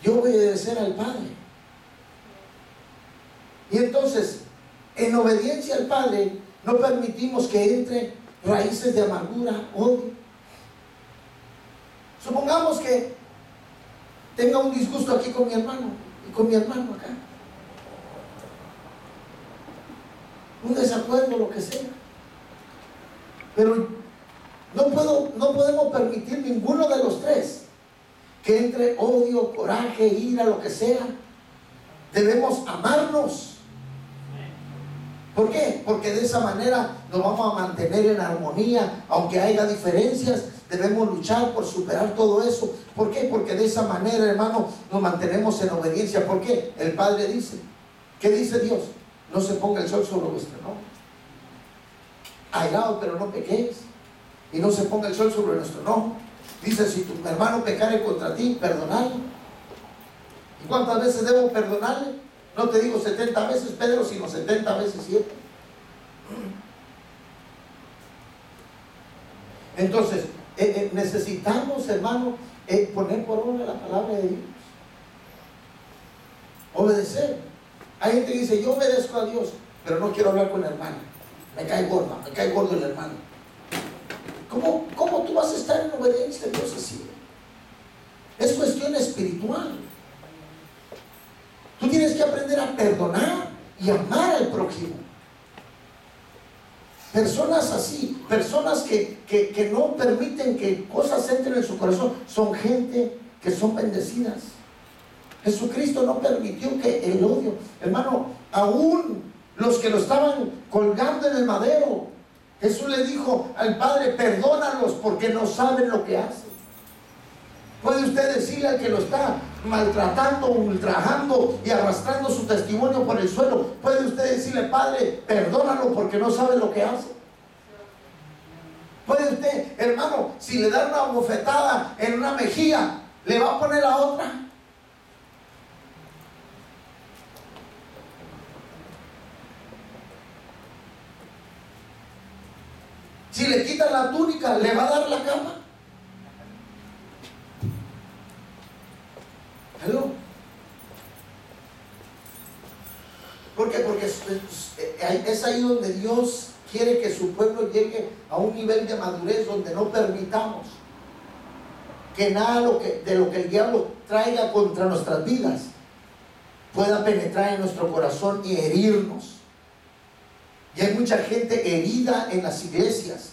Yo voy a obedecer al Padre. Y entonces, en obediencia al Padre, no permitimos que entre raíces de amargura, odio. Supongamos que tenga un disgusto aquí con mi hermano y con mi hermano acá. Un desacuerdo, lo que sea. Pero no podemos permitir ninguno de los tres que entre odio, coraje, ira, lo que sea. Debemos amarnos. ¿Por qué? Porque de esa manera nos vamos a mantener en armonía, aunque haya diferencias. Debemos luchar por superar todo eso. ¿Por qué? Porque de esa manera, hermano, nos mantenemos en obediencia. ¿Por qué? El Padre dice, ¿qué dice Dios? No se ponga el sol sobre vuestro enojo. Airaos, pero no pequéis. Y no se ponga el sol sobre nuestro enojo. Dice, si tu hermano pecare contra ti, perdonarle. ¿Y cuántas veces debo perdonarle? No te digo 70 veces, Pedro, sino 70 veces 7. Entonces, necesitamos, hermano, poner por obra la palabra de Dios. Obedecer. Hay gente que dice, yo obedezco a Dios, pero no quiero hablar con el hermano. Me cae gordo el hermano. ¿Cómo tú vas a estar en obediencia a Dios así? Es cuestión espiritual. Tú tienes que aprender a perdonar y amar al prójimo. Personas así, personas que no permiten que cosas entren en su corazón, son gente que son bendecidas. Jesucristo no permitió que el odio, hermano, aún los que lo estaban colgando en el madero, Jesús le dijo al Padre, perdónalos porque no saben lo que hacen. Puede usted decirle al que lo está maltratando, ultrajando y arrastrando su testimonio por el suelo, puede usted decirle, Padre, perdónalo porque no sabe lo que hace. Puede usted, hermano, si le da una bofetada en una mejilla, ¿le va a poner la otra? Si le quitan la túnica, ¿le va a dar la cama? ¿Aló? ¿Por qué? Porque es ahí donde Dios quiere que su pueblo llegue a un nivel de madurez donde no permitamos que nada de lo que el diablo traiga contra nuestras vidas pueda penetrar en nuestro corazón y herirnos. Y hay mucha gente herida en las iglesias.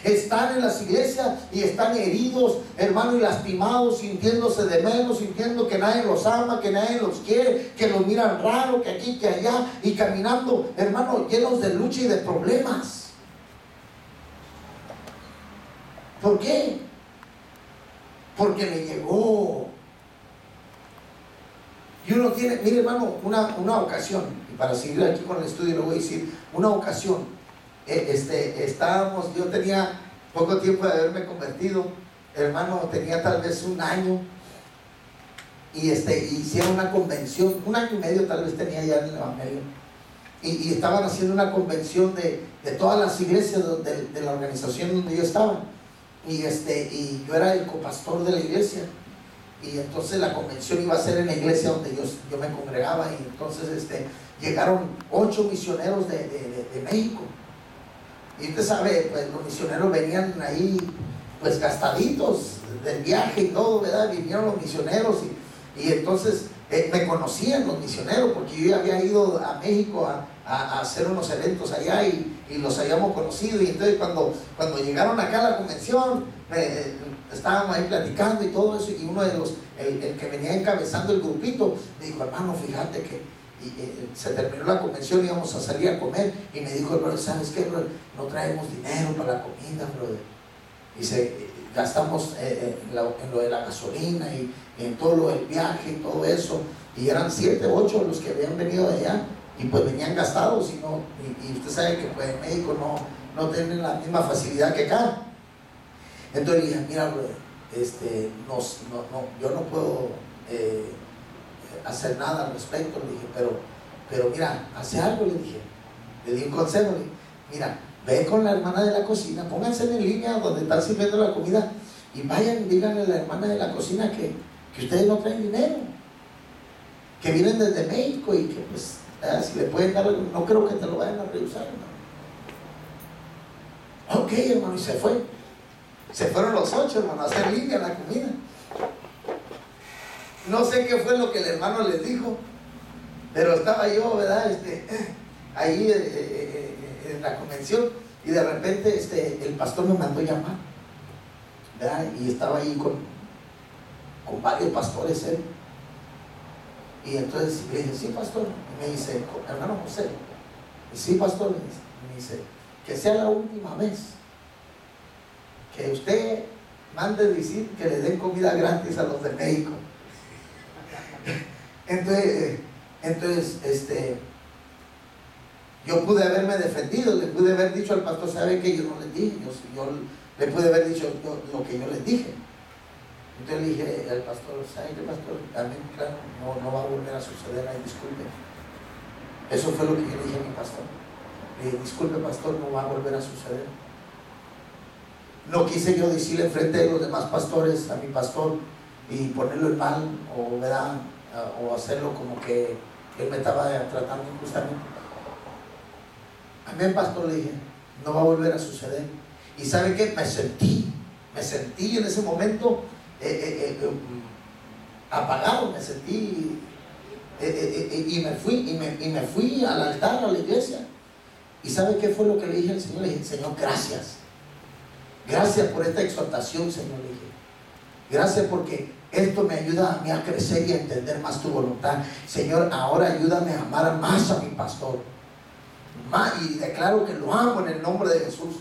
Están en las iglesias y están heridos, hermano, y lastimados, sintiéndose de menos, sintiendo que nadie los ama, que nadie los quiere, que los miran raro, que aquí, que allá, y caminando, hermano, llenos de lucha y de problemas. ¿Por qué? Porque le llegó. Y uno tiene, mire, hermano, una ocasión, y para seguir aquí con el estudio lo voy a decir, una ocasión. Yo tenía poco tiempo de haberme convertido, hermano, tenía tal vez un año, y hicieron una convención, un año y medio tal vez tenía ya en el Evangelio, y estaban haciendo una convención de todas las iglesias de la organización donde yo estaba, y yo era el copastor de la iglesia, y entonces la convención iba a ser en la iglesia donde yo me congregaba, y entonces llegaron 8 misioneros de México. Y usted sabe, pues los misioneros venían ahí, pues gastaditos del viaje y todo, ¿verdad? Vinieron los misioneros y entonces me conocían los misioneros, porque yo ya había ido a México a hacer unos eventos allá y los habíamos conocido. Y entonces cuando llegaron acá a la convención, estábamos ahí platicando y todo eso, y uno de los, el que venía encabezando el grupito, me dijo, hermano, fíjate que se terminó la convención, íbamos a salir a comer, y me dijo el brother, ¿sabes qué, brother? No traemos dinero para la comida, brother. Dice, gastamos en lo de la gasolina y en todo lo del viaje y todo eso, y eran 7, 8 los que habían venido de allá, y pues venían gastados, y usted sabe que pues en México no tienen la misma facilidad que acá. Entonces dije, mira, brother, yo no puedo hacer nada al respecto, le dije, pero mira, hace algo, le dije, le di un consejo, le dije, mira, ve con la hermana de la cocina, pónganse en línea donde están sirviendo la comida y vayan, díganle a la hermana de la cocina que ustedes no traen dinero, que vienen desde México y que pues si le pueden dar, no creo que te lo vayan a rehusar, hermano. Ok, hermano, y se fueron los 8, hermano, a hacer línea la comida. No sé qué fue lo que el hermano les dijo, pero estaba yo, ¿verdad? Ahí en la convención, y de repente el pastor me mandó llamar, ¿verdad? Y estaba ahí con varios pastores, ¿eh? Y entonces le dije, sí, pastor. Y me dice, hermano José, sí, pastor, me dice, que sea la última vez que usted mande decir que le den comida gratis a los de México. Entonces, yo pude haberme defendido, le pude haber dicho al pastor, ¿sabe qué? Yo no les dije, yo le pude haber dicho lo que yo les dije. Entonces le dije al pastor, ¿sabe qué, pastor? A mí, claro, no va a volver a suceder, ahí, disculpe. Eso fue lo que yo le dije a mi pastor. Le dije, disculpe, pastor, no va a volver a suceder. No quise yo decirle enfrente de los demás pastores a mi pastor y ponerlo en mal, o hacerlo como que él me estaba tratando injustamente. Amén, pastor, le dije, no va a volver a suceder. Y ¿sabe qué? Me sentí en ese momento apagado, me sentí y me fui al altar, a la iglesia. ¿Y sabe qué fue lo que le dije al Señor? Le dije, Señor, gracias por esta exhortación, Señor, le dije. Gracias porque esto me ayuda a mí a crecer y a entender más tu voluntad. Señor, ahora ayúdame a amar más a mi pastor. Y declaro que lo amo en el nombre de Jesús.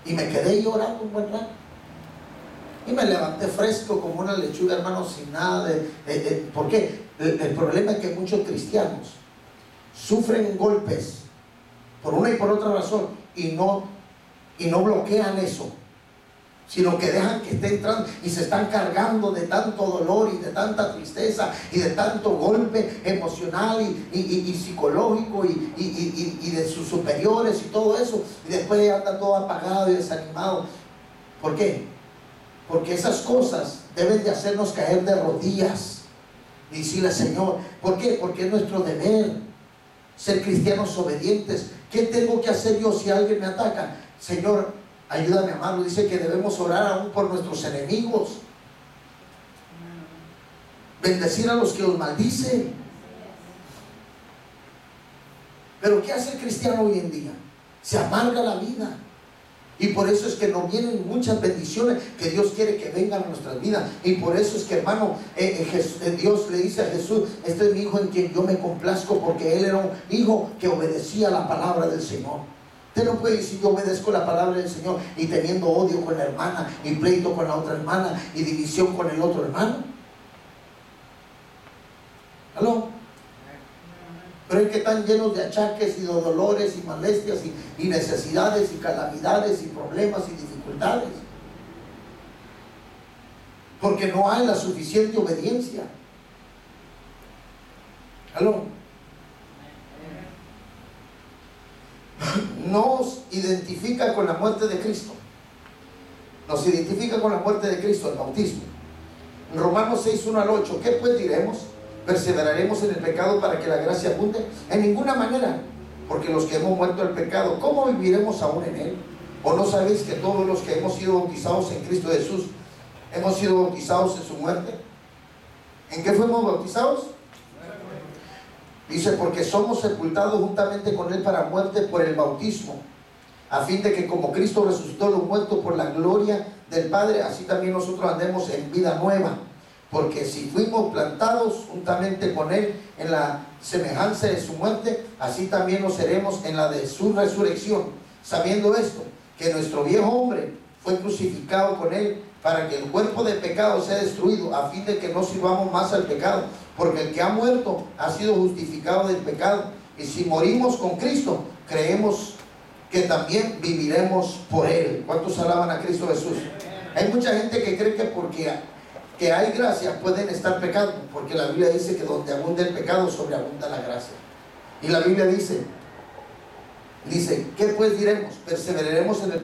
Y me quedé llorando un buen rato. Y me levanté fresco como una lechuga, hermano, sin nada ¿por qué? El problema es que muchos cristianos sufren golpes por una y por otra razón y no bloquean eso, sino que dejan que esté entrando y se están cargando de tanto dolor y de tanta tristeza y de tanto golpe emocional y psicológico y de sus superiores y todo eso, y después anda todo apagado y desanimado. ¿Por qué? Porque esas cosas deben de hacernos caer de rodillas y decirle, Señor, ¿por qué? Porque es nuestro deber ser cristianos obedientes. ¿Qué tengo que hacer yo si alguien me ataca? Señor, ayúdame a amarlo. Dice que debemos orar aún por nuestros enemigos, bendecir a los que os maldicen. Pero ¿qué hace el cristiano hoy en día? Se amarga la vida. Y por eso es que nos vienen muchas bendiciones que Dios quiere que vengan a nuestras vidas. Y por eso es que, hermano, Dios le dice a Jesús, este es mi hijo en quien yo me complazco, porque él era un hijo que obedecía la palabra del Señor. Usted no puede decir, yo obedezco la palabra del Señor y teniendo odio con la hermana y pleito con la otra hermana y división con el otro hermano. ¿Aló? Pero es que están llenos de achaques y de dolores y molestias y necesidades y calamidades y problemas y dificultades, porque no hay la suficiente obediencia. ¿Aló? Nos identifica con la muerte de Cristo. Nos identifica con la muerte de Cristo, el bautismo. En Romanos 6, 1 al 8, ¿qué pues diremos? ¿Perseveraremos en el pecado para que la gracia abunde? En ninguna manera, porque los que hemos muerto al pecado, ¿cómo viviremos aún en él? ¿O no sabéis que todos los que hemos sido bautizados en Cristo Jesús hemos sido bautizados en su muerte? ¿En qué fuimos bautizados? Dice, porque somos sepultados juntamente con él para muerte por el bautismo, a fin de que como Cristo resucitó los muertos por la gloria del Padre, así también nosotros andemos en vida nueva. porque si fuimos plantados juntamente con Él en la semejanza de su muerte, así también lo seremos en la de su resurrección, sabiendo esto, que nuestro viejo hombre fue crucificado con Él para que el cuerpo de pecado sea destruido, a fin de que no sirvamos más al pecado, porque el que ha muerto ha sido justificado del pecado. Y si morimos con Cristo, creemos que también viviremos por Él. ¿Cuántos alaban a Cristo Jesús? Hay mucha gente que cree que porque que hay gracia pueden estar pecando, porque la Biblia dice que donde abunda el pecado, sobreabunda la gracia. Y la Biblia dice, ¿qué pues diremos? ¿Perseveraremos en el